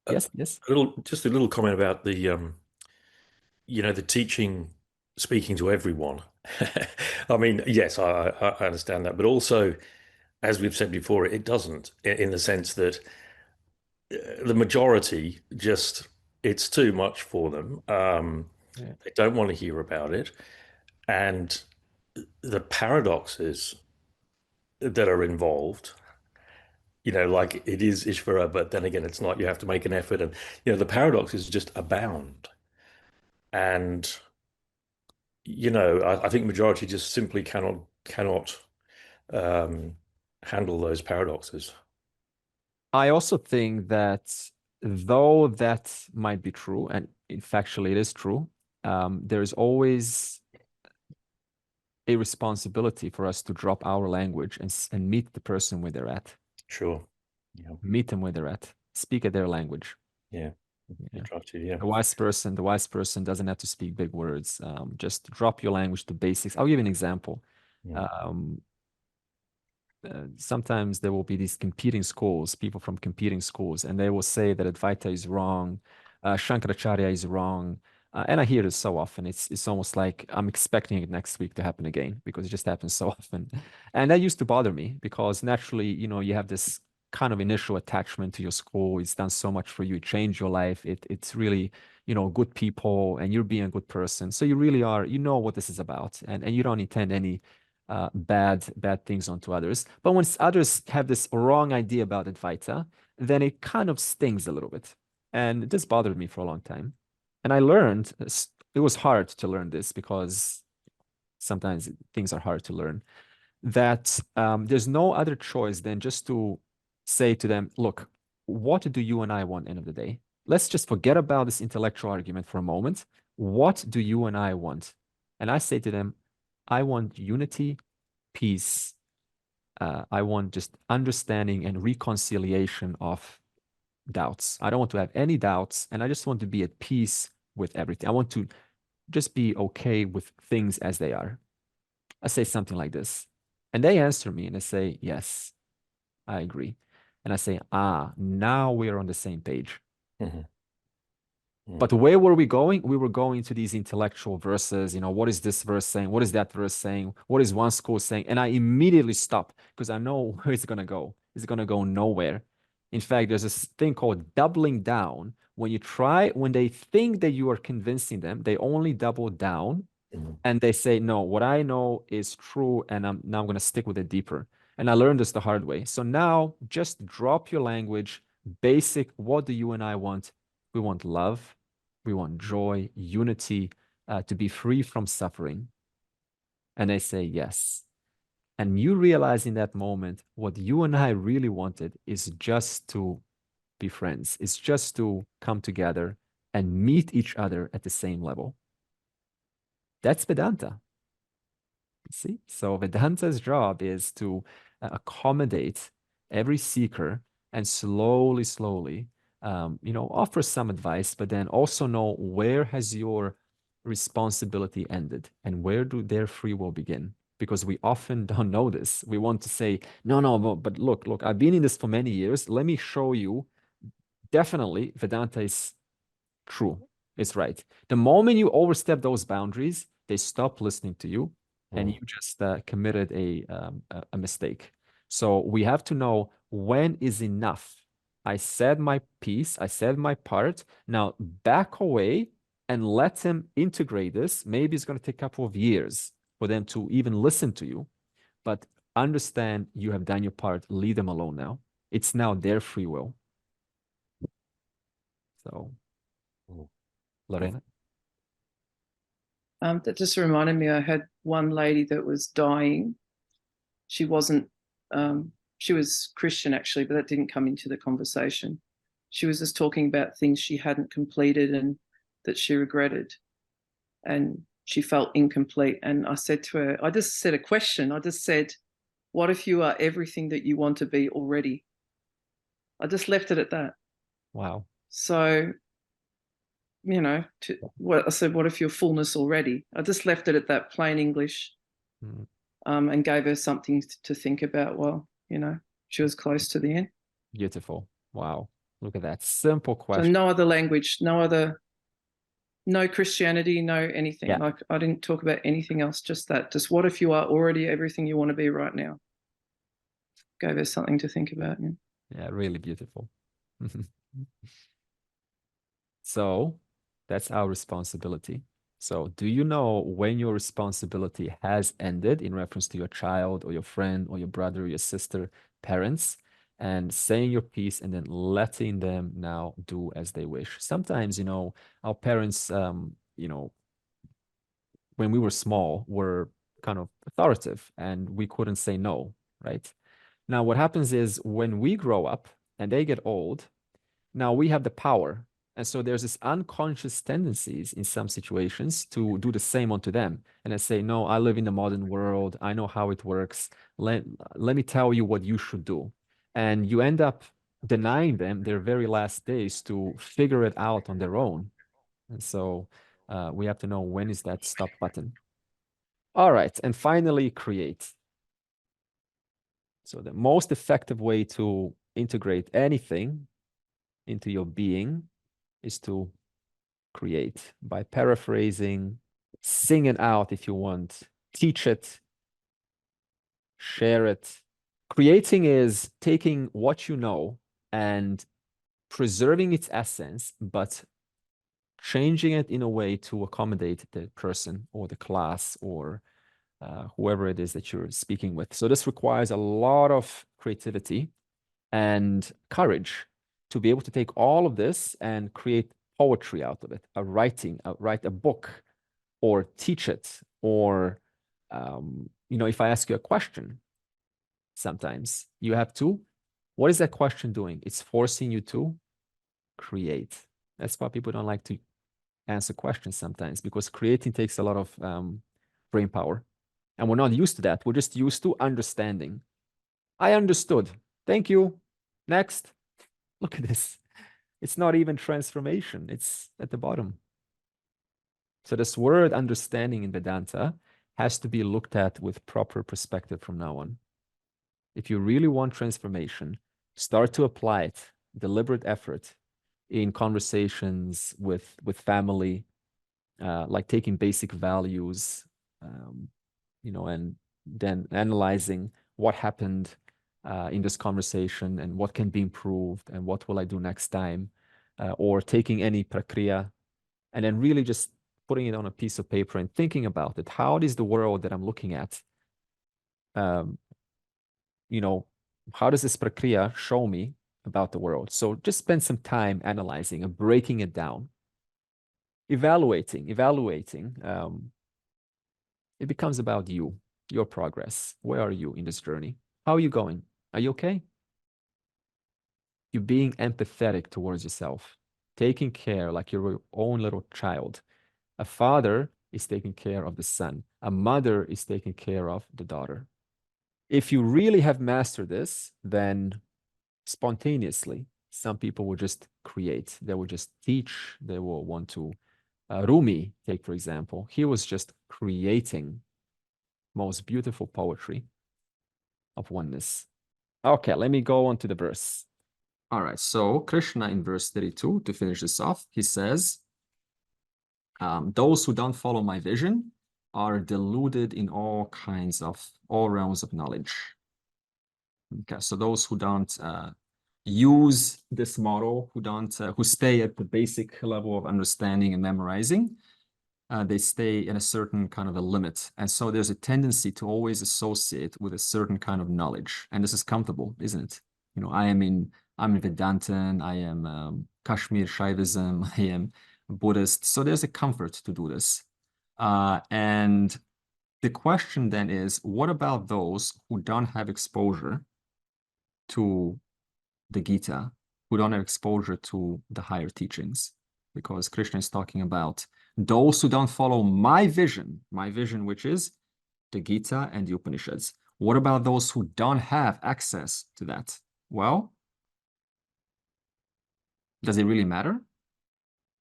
Yes. Just a little comment about the, the teaching speaking to everyone. I mean, yes, I understand that, but also, as we've said before, it doesn't, in the sense that the majority it's too much for them. They don't want to hear about it. And the paradoxes that are involved, like it is Ishvara, but then again, it's not, you have to make an effort. And, the paradoxes just abound. And, I think majority just simply cannot handle those paradoxes. I also think that though that might be true, and factually it is true, there is always a responsibility for us to drop our language and meet the person where they're at. Sure. Yeah. Meet them where they're at. Speak at their language. Yeah. The wise person doesn't have to speak big words. Just drop your language to basics. I'll give you an example. Yeah. Sometimes there will be these competing schools, people from competing schools, and they will say that Advaita is wrong, Shankaracharya is wrong. And I hear this so often. It's almost like I'm expecting it next week to happen again because it just happens so often. And that used to bother me because naturally, you have this kind of initial attachment to your school. It's done so much for you. It changed your life. It's really, good people, and you're being a good person. So you really are, what this is about, and you don't intend any bad things onto others. But when others have this wrong idea about Advaita, then it kind of stings a little bit. And this bothered me for a long time. And I learned, it was hard to learn this because sometimes things are hard to learn, that there's no other choice than just to say to them, look, what do you and I want at the end of the day? Let's just forget about this intellectual argument for a moment. What do you and I want? And I say to them, I want unity, peace. I want just understanding and reconciliation of doubts. I don't want to have any doubts, and I just want to be at peace with everything. I want to just be okay with things as they are. I say something like this, and they answer me and they say, yes, I agree. And I say, now we're on the same page. Mm-hmm. But where were we going? We were going to these intellectual verses. What is this verse saying? What is that verse saying? What is one school saying? And I immediately stop because I know where it's going to go. It's going to go nowhere. In fact, there's this thing called doubling down. When they think that you are convincing them, they only double down and they say, no, what I know is true. And I'm going to stick with it deeper. And I learned this the hard way. So now just drop your language. Basic, what do you and I want? We want love, we want joy, unity, to be free from suffering. And they say yes. And you realize in that moment, what you and I really wanted is just to be friends. It's just to come together and meet each other at the same level. That's Vedanta. See? So Vedanta's job is to accommodate every seeker and slowly, offer some advice, but then also know where has your responsibility ended and where do their free will begin. Because we often don't know this. We want to say, no, but look, I've been in this for many years. Let me show you definitely Vedanta is true. It's right. The moment you overstep those boundaries, they stop listening to you, and you just committed a mistake. So we have to know when is enough. I said my piece, I said my part. Now back away and let them integrate this. Maybe it's going to take a couple of years for them to even listen to you, but understand you have done your part. Leave them alone now. It's now their free will. So, Lorena? That just reminded me, I had one lady that was dying. She wasn't, she was Christian actually, but that didn't come into the conversation. She was just talking about things she hadn't completed and that she regretted. And she felt incomplete. And I said to her, I just said a question. I just said, what if you are everything that you want to be already? I just left it at that. Wow. So, you know, I said, what if you're fullness already? I just left it at that, plain English, and gave her something to think about. Well, you know, she was close to the end. Beautiful. Wow. Look at that simple question. So no other language, no Christianity, no anything. Yeah. Like I didn't talk about anything else, just that. Just what if you are already everything you want to be right now? Gave her something to think about. Yeah, yeah, really beautiful. So that's our responsibility. So do you know when your responsibility has ended in reference to your child or your friend or your brother or your sister, parents, and saying your piece and then letting them now do as they wish? Sometimes, you know, our parents, you know, when we were small, were kind of authoritative and we couldn't say no, right? Now, what happens is when we grow up and they get old, now we have the power. And so there's this unconscious tendencies in some situations to do the same onto them. And I say, no, I live in the modern world. I know how it works. Let me tell you what you should do. And you end up denying them their very last days to figure it out on their own. And so we have to know when is that stop button. All right. And finally, create. So the most effective way to integrate anything into your being is to create by paraphrasing, sing it out if you want, teach it, share it. Creating is taking what you know and preserving its essence, but changing it in a way to accommodate the person or the class or whoever it is that you're speaking with. So this requires a lot of creativity and courage to be able to take all of this and create poetry out of it, write a book or teach it. Or, you know, if I ask you a question, sometimes you have to, what is that question doing? It's forcing you to create. That's why people don't like to answer questions sometimes, because creating takes a lot of brain power. And we're not used to that. We're just used to understanding. I understood. Thank you. Next. Look at this. It's not even transformation. It's at the bottom. So this word understanding in Vedanta has to be looked at with proper perspective from now on. If you really want transformation, start to apply it, deliberate effort in conversations with family, like taking basic values, you know, and then analyzing what happened in this conversation and what can be improved and what will I do next time, or taking any prakriya and then really just putting it on a piece of paper and thinking about it. How is the world that I'm looking at? You know, how does this prakriya show me about the world? So just spend some time analyzing and breaking it down, evaluating. It becomes about you, your progress. Where are you in this journey? How are you going? Are you okay? You're being empathetic towards yourself, taking care like your own little child. A father is taking care of the son. A mother is taking care of the daughter. If you really have mastered this, then spontaneously, some people will just create. They will just teach. They will want to. Rumi, take for example, he was just creating most beautiful poetry of oneness. Okay, let me go on to the verse. All right, so Krishna in verse 32, to finish this off, he says, those who don't follow my vision are deluded in all realms of knowledge. Okay, so those who don't use this model, who stay at the basic level of understanding and memorizing, they stay in a certain kind of a limit. And so there's a tendency to always associate with a certain kind of knowledge. And this is comfortable, isn't it? You know, I'm in Vedantan, I am Kashmir Shaivism, I am Buddhist. So there's a comfort to do this. And the question then is, what about those who don't have exposure to the Gita, who don't have exposure to the higher teachings? Because Krishna is talking about those who don't follow my vision, which is the Gita and the Upanishads. What about those who don't have access to that? Well, does it really matter?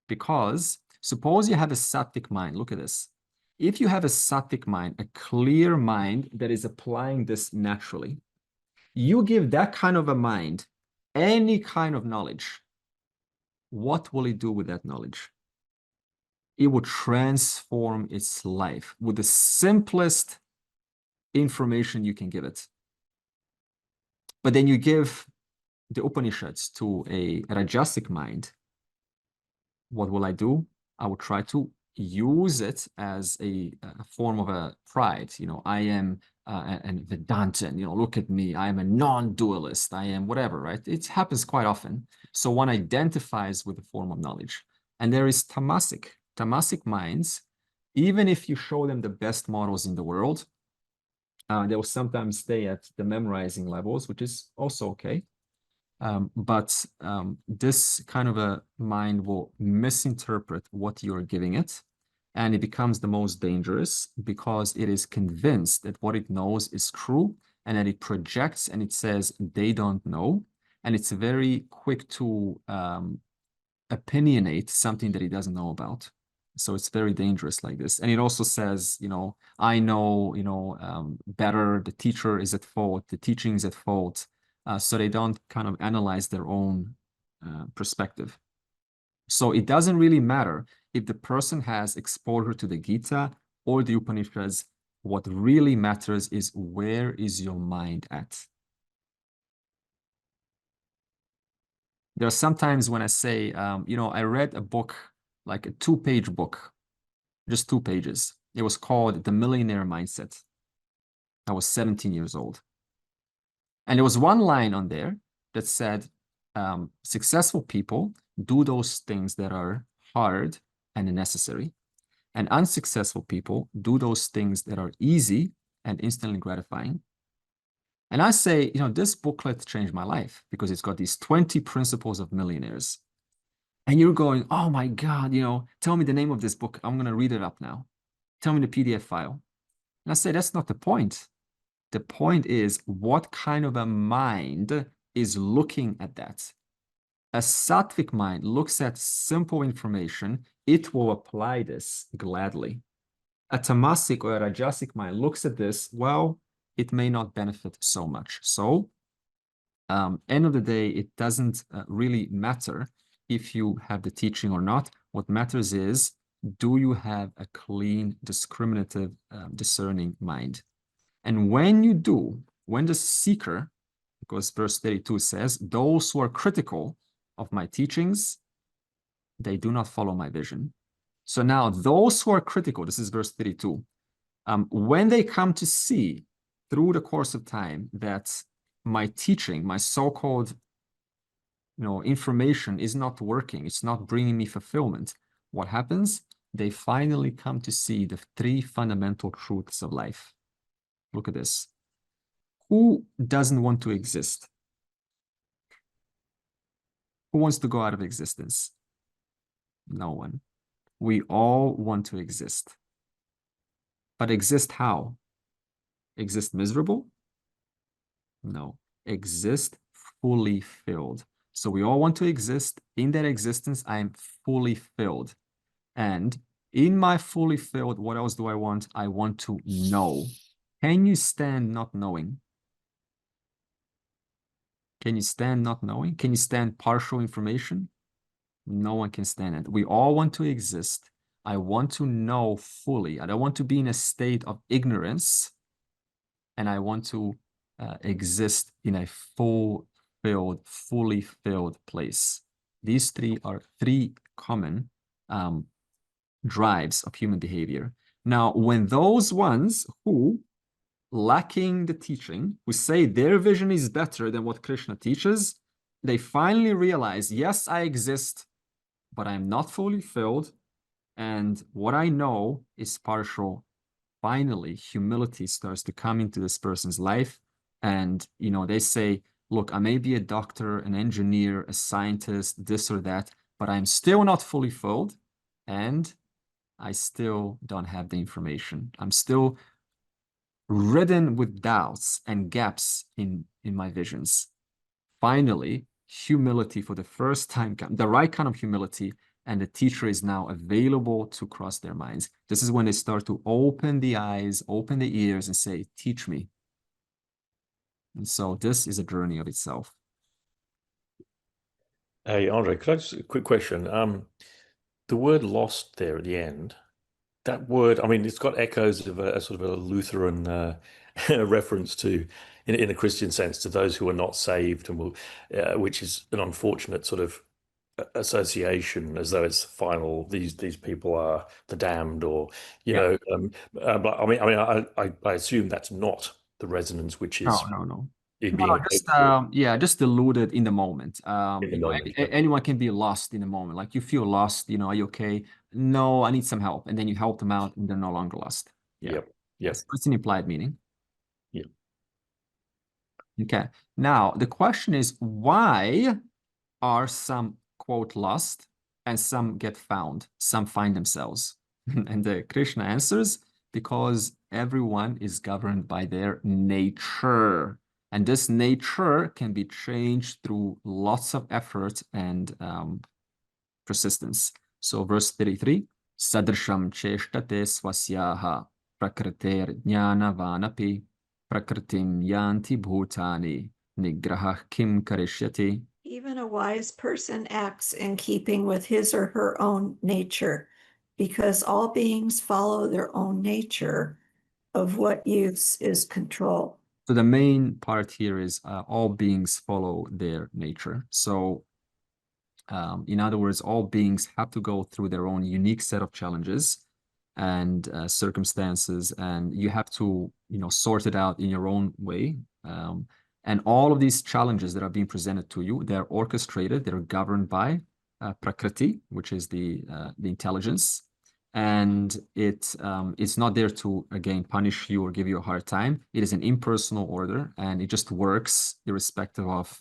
Because suppose you have a sattvic mind. Look at this. If you have a sattvic mind, a clear mind that is applying this naturally, you give that kind of a mind any kind of knowledge. What will it do with that knowledge? It will transform its life with the simplest information you can give it. But then you give the Upanishads to a Rajasic mind. What will I do? I will try to use it as a form of a pride. You know, I am an Vedantan, you know, look at me, I am a non-dualist, I am whatever, right? It happens quite often. So one identifies with a form of knowledge. And there is tamasic minds, even if you show them the best models in the world, they will sometimes stay at the memorizing levels, which is also okay. But this kind of a mind will misinterpret what you're giving it, and it becomes the most dangerous because it is convinced that what it knows is true, and that it projects and it says they don't know, and it's very quick to opinionate something that it doesn't know about. So it's very dangerous like this. And it also says, you know, I know, better, the teacher is at fault, the teaching is at fault. So they don't kind of analyze their own perspective. So it doesn't really matter if the person has exposure to the Gita or the Upanishads. What really matters is, where is your mind at? There are sometimes when I say, I read a book, like a 2-page book, just 2 pages. It was called The Millionaire Mindset. I was 17 years old. And there was one line on there that said, successful people do those things that are hard and necessary, and unsuccessful people do those things that are easy and instantly gratifying. And I say, this booklet changed my life because it's got these 20 principles of millionaires. And you're going, oh my God, tell me the name of this book. I'm going to read it up now. Tell me the PDF file. And I say, that's not the point. The point is, what kind of a mind is looking at that? A sattvic mind looks at simple information. It will apply this gladly. A tamasic or a rajasic mind looks at this, well, it may not benefit so much. So, end of the day, it doesn't really matter if you have the teaching or not. What matters is, do you have a clean, discriminative, discerning mind? And when you do, when the seeker, because verse 32 says, those who are critical of my teachings, they do not follow my vision. So now those who are critical, this is verse 32, when they come to see through the course of time that my teaching, my so-called information is not working, it's not bringing me fulfillment, what happens? They finally come to see the 3 fundamental truths of life. Look at this. Who doesn't want to exist? Who wants to go out of existence? No one. We all want to exist. But exist how? Exist miserable? No. Exist fully filled. So we all want to exist. In that existence, I am fully filled. And in my fully filled, what else do I want? I want to know. Can you stand not knowing? Can you stand not knowing? Can you stand partial information? No one can stand it. We all want to exist. I want to know fully. I don't want to be in a state of ignorance. And I want to exist in a fully filled place. These three are three common drives of human behavior. Now, when those ones who, lacking the teaching, who say their vision is better than what Krishna teaches, they finally realize, yes, I exist, but I'm not fully filled, and what I know is partial. Finally, humility starts to come into this person's life, and they say, look, I may be a doctor, an engineer, a scientist, this or that, but I'm still not fully filled, and I still don't have the information. I'm still ridden with doubts and gaps in my visions. Finally, humility for the first time, the right kind of humility, and the teacher is now available to cross their minds. This is when they start to open the eyes, open the ears, and say, teach me. And so this is a journey of itself. Hey, Andre, could I just a quick question? The word lost there at the end, that word, I mean, it's got echoes of a sort of a Lutheran reference to, in a Christian sense, to those who are not saved, and will, which is an unfortunate sort of association, as though it's final. These people are the damned, or know. But I mean, I assume that's not the resonance, which is no. In No, being just deluded in the moment. in the moment. Anyone can be lost in the moment. Like you feel lost, are you okay? No, I need some help. And then you help them out and they're no longer lost. Yep. Yes, it's an implied meaning. Yep. Okay. Now, the question is, why are some, quote, lost and some get found? Some find themselves. And the Krishna answers, because everyone is governed by their nature. And this nature can be changed through lots of effort and persistence. So verse 33, Sadrasham cheshtate swasyaha prakriter jnana vanapi prakritim yanti bhutani nigrahah kim karishyati. Even a wise person acts in keeping with his or her own nature, because all beings follow their own nature, of what use is control. So the main part here is all beings follow their nature. So in other words, all beings have to go through their own unique set of challenges and circumstances, and you have to, sort it out in your own way. And all of these challenges that are being presented to you, they're orchestrated, they're governed by Prakriti, which is the intelligence. And it's not there to, again, punish you or give you a hard time. It is an impersonal order, and it just works irrespective of,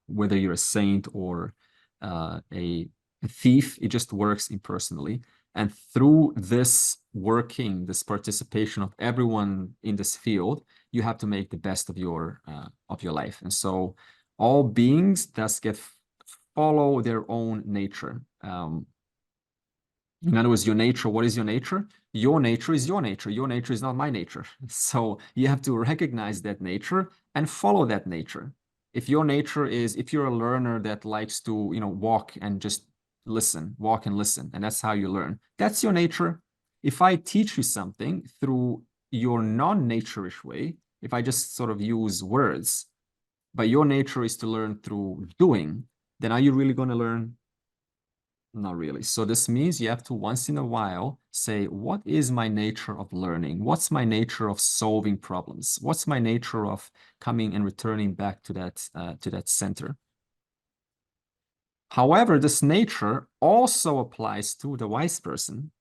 whether you're a saint or a thief. It just works impersonally. And through this working, this participation of everyone in this field, you have to make the best of your life. And so all beings thus follow their own nature. In other words, your nature, what is your nature? Your nature is your nature. Your nature is not my nature. So you have to recognize that nature and follow that nature. If your nature is, if you're a learner that likes to, walk and just listen, walk and listen, and that's how you learn, that's your nature. If I teach you something through your non-nature-ish way, if I just sort of use words, but your nature is to learn through doing, then are you really going to learn? Not really. So this means you have to once in a while say, what is my nature of learning? What's my nature of solving problems? What's my nature of coming and returning back to that center? However, this nature also applies to the wise person.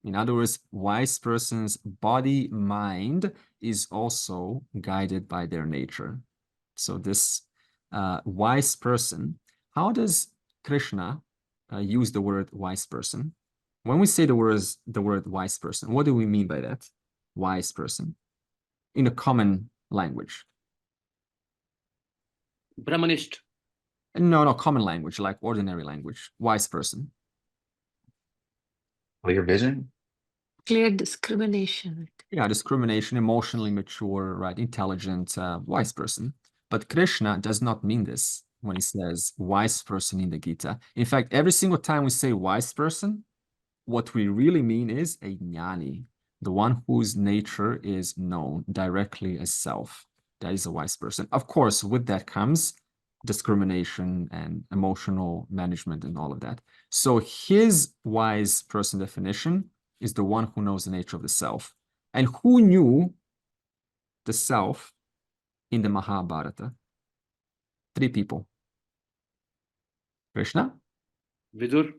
In other words, wise person's body, mind is also guided by their nature. So this wise person, how does Krishna use the word wise person? When we say the word wise person, what do we mean by that? Wise person in a common language. Brahmanist. No, common language, like ordinary language. Wise person. Clear vision. Clear discrimination. Yeah, discrimination, emotionally mature, right? Intelligent, wise person. But Krishna does not mean this when he says wise person in the Gita. In fact, every single time we say wise person, what we really mean is a jnani, the one whose nature is known directly as self. That is a wise person. Of course, with that comes discrimination and emotional management and all of that. So his wise person definition is the one who knows the nature of the self. And who knew the self in the Mahabharata? 3 people. Krishna, Vidur,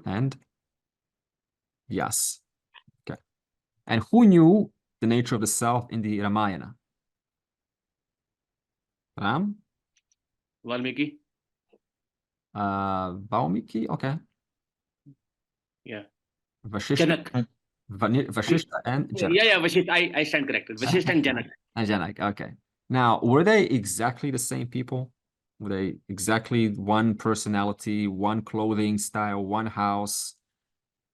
and Vyas. Okay. And who knew the nature of the self in the Ramayana? Ram? Valmiki. Valmiki, okay. Yeah. Vashishta, Vashishta and Janak. Yeah, Vashishta. I stand corrected. Vashishta and Janak. And Janak, okay. Now, were they exactly the same people? Were they exactly one personality, one clothing style, one house?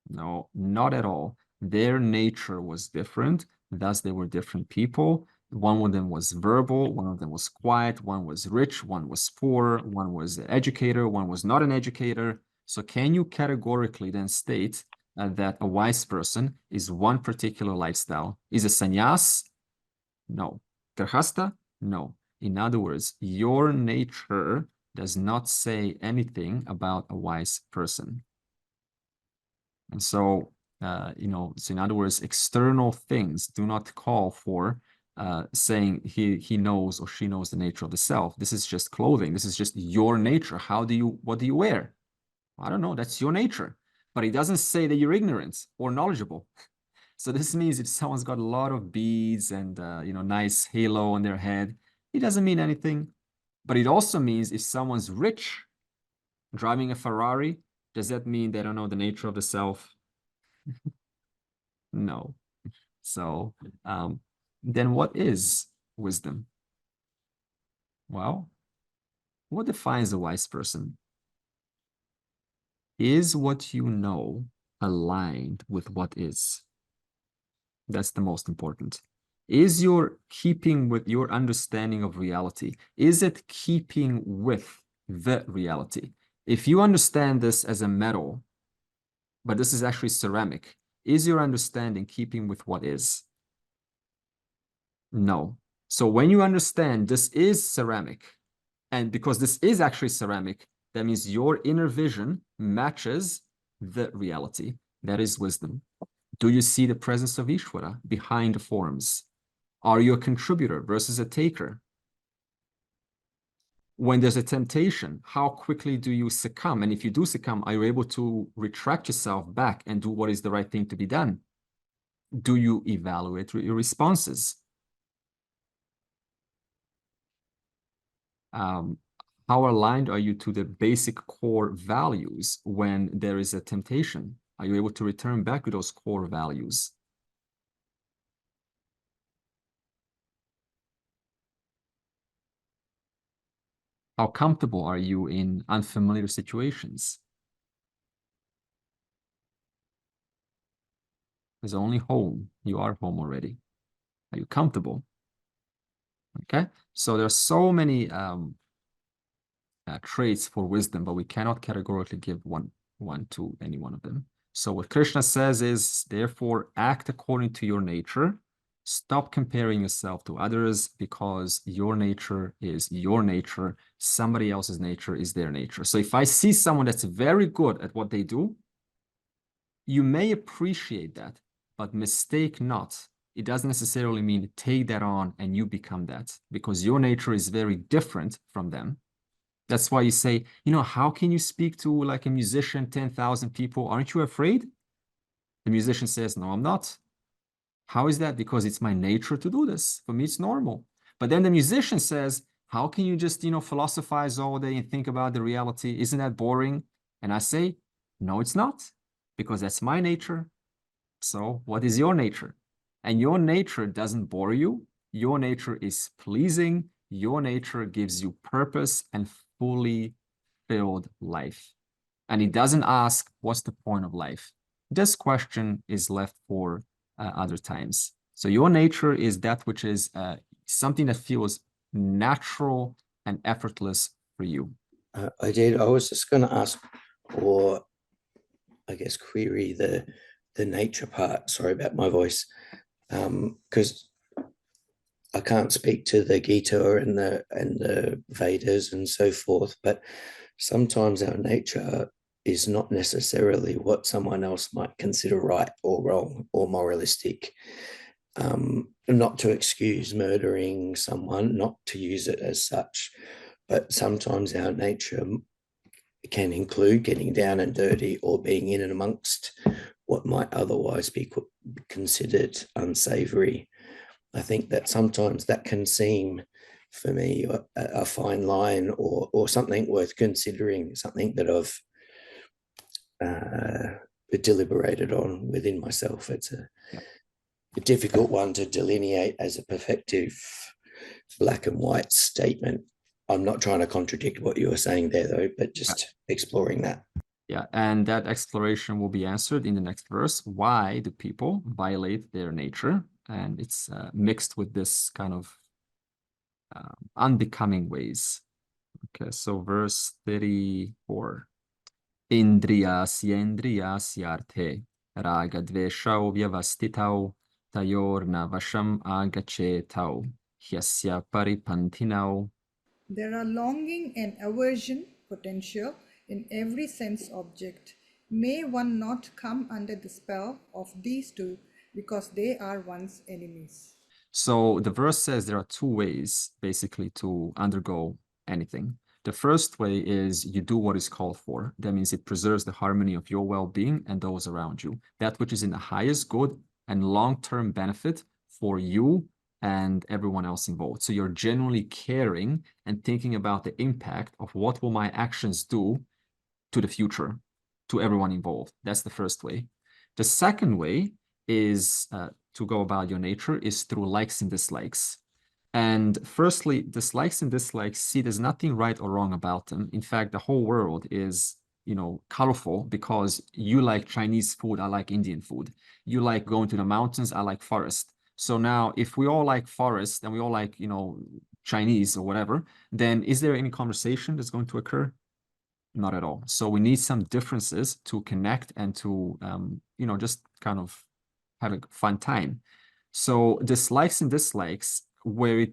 No, not at all. Their nature was different. Thus, they were different people. One of them was verbal, one of them was quiet, one was rich, one was poor, one was an educator, one was not an educator. So can you categorically then state that a wise person is one particular lifestyle? Is a sannyas? No. Grihastha? No. In other words, your nature does not say anything about a wise person. And so, so in other words, external things do not call for saying he knows or she knows the nature of the self. This is just clothing. This is just your nature. What do you wear? I don't know. That's your nature. But it doesn't say that you're ignorant or knowledgeable. So this means if someone's got a lot of beads and nice halo on their head, it doesn't mean anything. But it also means if someone's rich, driving a Ferrari, does that mean they don't know the nature of the self? No. So then what is wisdom? Well, what defines a wise person? Is what you know aligned with what is? That's the most important. Is your keeping with your understanding of reality? Is it keeping with the reality? If you understand this as a metal, but this is actually ceramic, is your understanding keeping with what is? No. So when you understand this is ceramic, and because this is actually ceramic, that means your inner vision matches the reality. That is wisdom. Do you see the presence of Ishvara behind the forms? Are you a contributor versus a taker? When there's a temptation, how quickly do you succumb? And if you do succumb, are you able to retract yourself back and do what is the right thing to be done? Do you evaluate your responses? How aligned are you to the basic core values when there is a temptation? Are you able to return back to those core values? How comfortable are you in unfamiliar situations? There's only home. You are home already. Are you comfortable? Okay, so there are so many traits for wisdom, but we cannot categorically give one to any one of them. So what Krishna says is, therefore, act according to your nature. Stop comparing yourself to others, because your nature is your nature. Somebody else's nature is their nature. So if I see someone that's very good at what they do, you may appreciate that, but mistake not. It doesn't necessarily mean take that on and you become that, because your nature is very different from them. That's why you say, how can you speak to like a musician, 10,000 people? Aren't you afraid? The musician says, no, I'm not. How is that? Because it's my nature to do this. For me, it's normal. But then the musician says, how can you just, philosophize all day and think about the reality? Isn't that boring? And I say, no, it's not, because that's my nature. So what is your nature? And your nature doesn't bore you. Your nature is pleasing. Your nature gives you purpose and fully filled life. And it doesn't ask, what's the point of life? This question is left for other times. So your nature is that which is something that feels natural and effortless for you? I did. I was just going to ask, or I guess query the nature part. Sorry about my voice, because I can't speak to the Gita and the Vedas and so forth, but sometimes our nature is not necessarily what someone else might consider right or wrong or moralistic. Not to excuse murdering someone, not to use it as such, but sometimes our nature can include getting down and dirty or being in and amongst what might otherwise be considered unsavory. I think that sometimes that can seem, for me, a fine line or something worth considering, something that I've deliberated on within myself. It's a difficult one to delineate as a perfective black and white statement. I'm not trying to contradict what you were saying there, though, but just exploring that. Yeah, and that exploration will be answered in the next verse. Why do people violate their nature? And it's mixed with this kind of unbecoming ways. Okay, so verse 34. Indriyasyarthe ragadveshau vyavastitau tayorna vasham agachetau hyasya paripantinau. There are longing and aversion potential in every sense object. May one not come under the spell of these two because they are one's enemies. So the verse says there are two ways basically to undergo anything. The first way is you do what is called for. That means it preserves the harmony of your well-being and those around you. That which is in the highest good and long-term benefit for you and everyone else involved. So you're genuinely caring and thinking about the impact of what will my actions do to the future, to everyone involved. That's the first way. The second way is to go about your nature is through likes and dislikes. And firstly, dislikes and dislikes, see, there's nothing right or wrong about them. In fact, the whole world is, you know, colorful because you like Chinese food, I like Indian food. You like going to the mountains, I like forest. So now if we all like forest and we all like, you know, Chinese or whatever, then is there any conversation that's going to occur? Not at all. So we need some differences to connect and to, you know, just kind of have a fun time. So dislikes and dislikes, where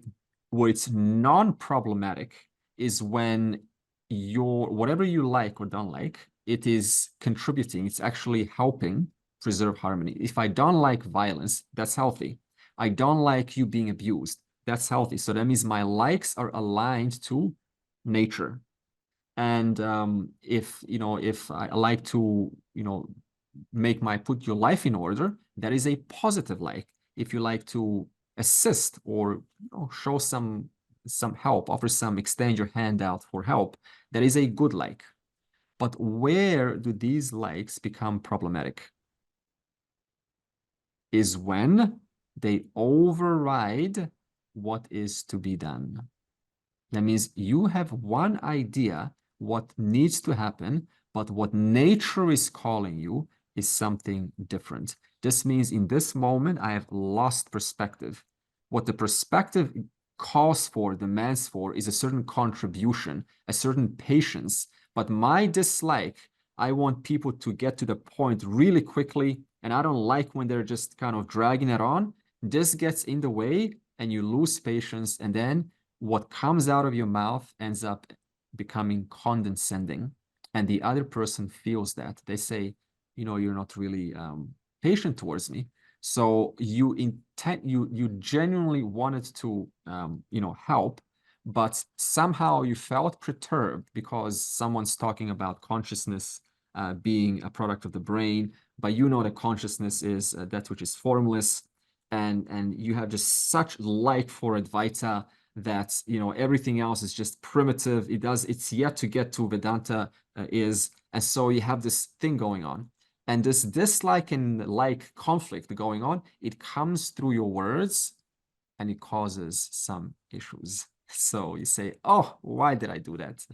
it's non-problematic is when whatever you like or don't like, it is contributing, it's actually helping preserve harmony. If I don't like violence, that's healthy. I don't like you being abused, that's healthy. So that means my likes are aligned to nature. And if I like to, you know, put your life in order, that is a positive like. If you like to assist or, you know, show some help, extend your hand out for help, that is a good like. But where do these likes become problematic? Is when they override what is to be done. That means you have one idea what needs to happen, but what nature is calling you is something different. This means in this moment, I have lost perspective. What the perspective calls for, demands for, is a certain contribution, a certain patience. But my dislike, I want people to get to the point really quickly, and I don't like when they're just kind of dragging it on. This gets in the way, and you lose patience, and then what comes out of your mouth ends up becoming condescending, and the other person feels that. They say, you know, you're not really patient towards me. So you genuinely wanted to, you know, help, but somehow you felt perturbed because someone's talking about consciousness being a product of the brain, but you know that consciousness is that which is formless, and you have just such like for Advaita that, you know, everything else is just primitive. It's yet to get to Vedanta and so you have this thing going on. And this dislike and like conflict going on, it comes through your words and it causes some issues. So you say, oh, why did I do that?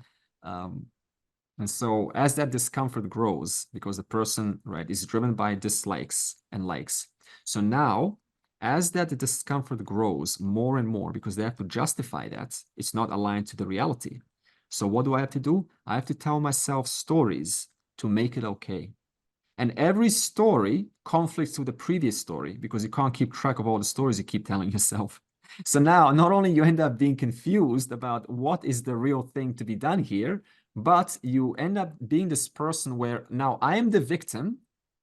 And so as that discomfort grows, because the person, right, is driven by dislikes and likes. So now, as that discomfort grows more and more, because they have to justify that, it's not aligned to the reality. So what do I have to do? I have to tell myself stories to make it okay. And every story conflicts with the previous story, because you can't keep track of all the stories you keep telling yourself. So now not only you end up being confused about what is the real thing to be done here, but you end up being this person where now I am the victim,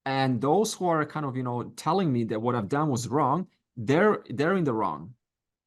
and those who are kind of, you know, telling me that what I've done was wrong, they're in the wrong.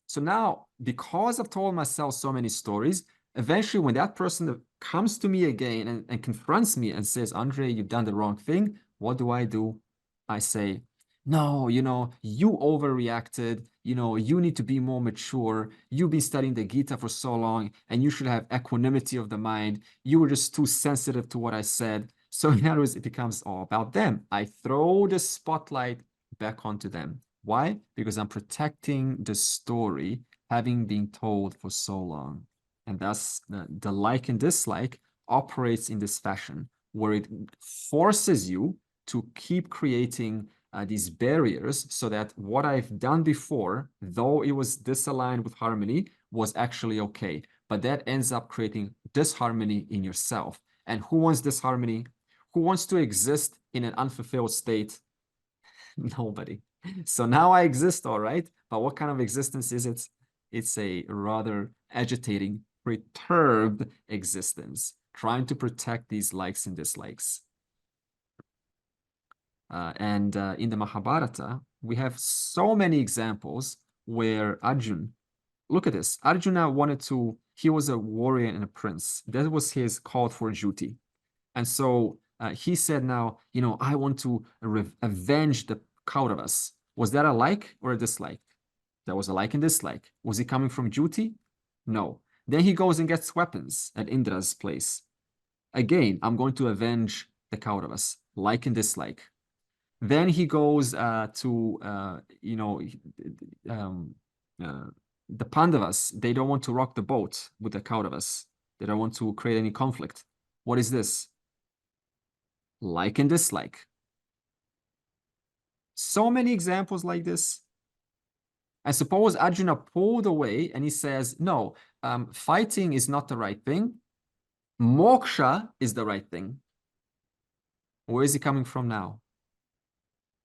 So now, because I've told myself so many stories, eventually when that person comes to me again and confronts me and says, Andre, you've done the wrong thing, what do? I say, no, you know, you overreacted, you know, you need to be more mature. You've been studying the Gita for so long, and you should have equanimity of the mind. You were just too sensitive to what I said. So in other words, it becomes all about them. I throw the spotlight back onto them. Why? Because I'm protecting the story having been told for so long. And thus the like and dislike operates in this fashion, where it forces you to keep creating these barriers so that what I've done before, though it was disaligned with harmony, was actually okay. But that ends up creating disharmony in yourself. And who wants disharmony? Who wants to exist in an unfulfilled state? Nobody. So now I exist, all right. But what kind of existence is it? It's a rather agitating, perturbed existence, trying to protect these likes and dislikes. In the Mahabharata, we have so many examples where Arjuna, look at this, Arjuna he was a warrior and a prince. That was his call for duty. And so he said, now, you know, I want to avenge the Kauravas. Was that a like or a dislike? That was a like and dislike. Was he coming from duty? No. Then he goes and gets weapons at Indra's place. Again, I'm going to avenge the Kauravas, like and dislike. Then he goes to, you know, the Pandavas. They don't want to rock the boat with the Kauravas. They don't want to create any conflict. What is this? Like and dislike. So many examples like this. I suppose Arjuna pulled away and he says, no, fighting is not the right thing. Moksha is the right thing. Where is he coming from now?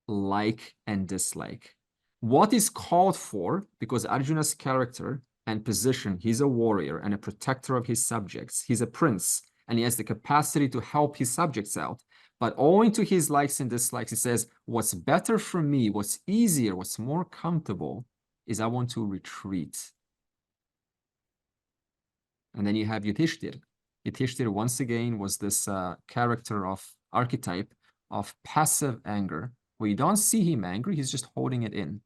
Like and dislike. What is called for, because Arjuna's character and position, he's a warrior and a protector of his subjects. He's a prince and he has the capacity to help his subjects out. But owing to his likes and dislikes, he says, what's better for me, what's easier, what's more comfortable is I want to retreat. And then you have Yudhishthir. Yudhishthir, once again, was this character of archetype of passive anger, where you don't see him angry, he's just holding it in.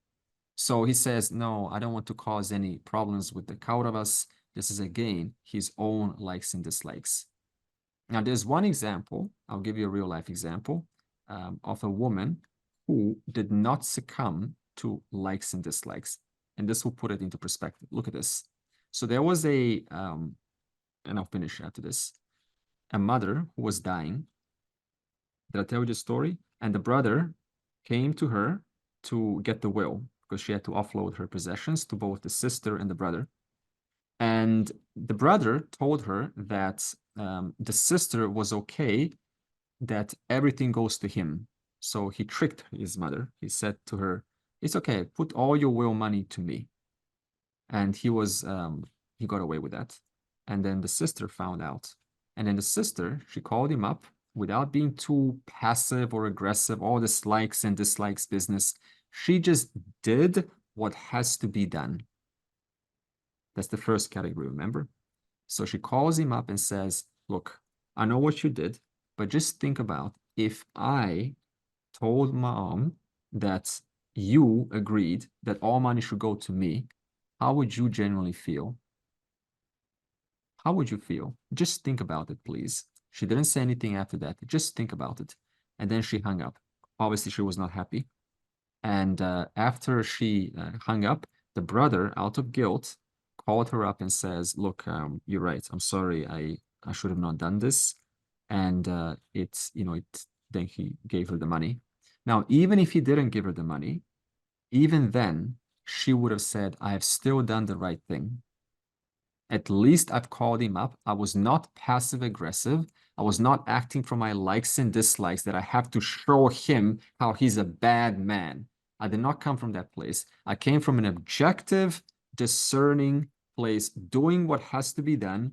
So he says, no, I don't want to cause any problems with the Kauravas. This is, again, his own likes and dislikes. Now, there's one example, I'll give you a real-life example, of a woman who did not succumb to likes and dislikes. And this will put it into perspective. Look at this. So there was and I'll finish after this, a mother who was dying. Did I tell you the story? And the brother came to her to get the will, because she had to offload her possessions to both the sister and the brother. And the brother told her that the sister was okay, that everything goes to him. So he tricked his mother. He said to her, it's okay, put all your will money to me. And he got away with that. And then the sister found out. And then the sister, she called him up without being too passive or aggressive, all this likes and dislikes business. She just did what has to be done. That's the first category, remember? So she calls him up and says, look, I know what you did, but just think about if I told mom that you agreed that all money should go to me, how would you genuinely feel? How would you feel? Just think about it, please. She didn't say anything after that. Just think about it. And then she hung up. Obviously, she was not happy. And after she hung up, the brother, out of guilt, called her up and says, look, you're right. I'm sorry. I should have not done this. And then he gave her the money. Now, even if he didn't give her the money, even then, she would have said, I have still done the right thing. At least I've called him up. I was not passive aggressive. I was not acting from my likes and dislikes that I have to show him how he's a bad man. I did not come from that place. I came from an objective, discerning place, doing what has to be done,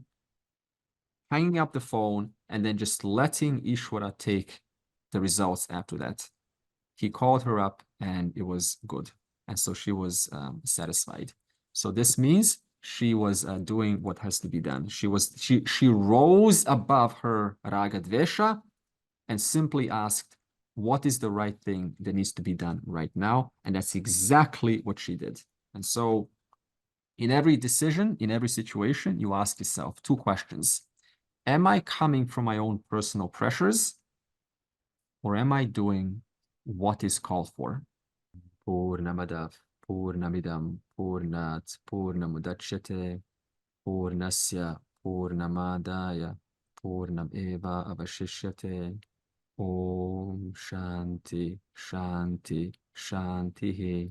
hanging up the phone, and then just letting Ishwara take the results after that. He called her up and it was good. And so she was satisfied. So this means she was doing what has to be done. She rose above her raga dvesha and simply asked, what is the right thing that needs to be done right now? And that's exactly what she did. And so in every decision, in every situation, you ask yourself two questions. Am I coming from my own personal pressures, or am I doing what is called for? Purnamadav, Purnamidam, Purnat, Purnamudachyate, Purnasya, Purnamadaya, Purnam Eva Avashishyate. Om Shanti, Shanti, Shanti.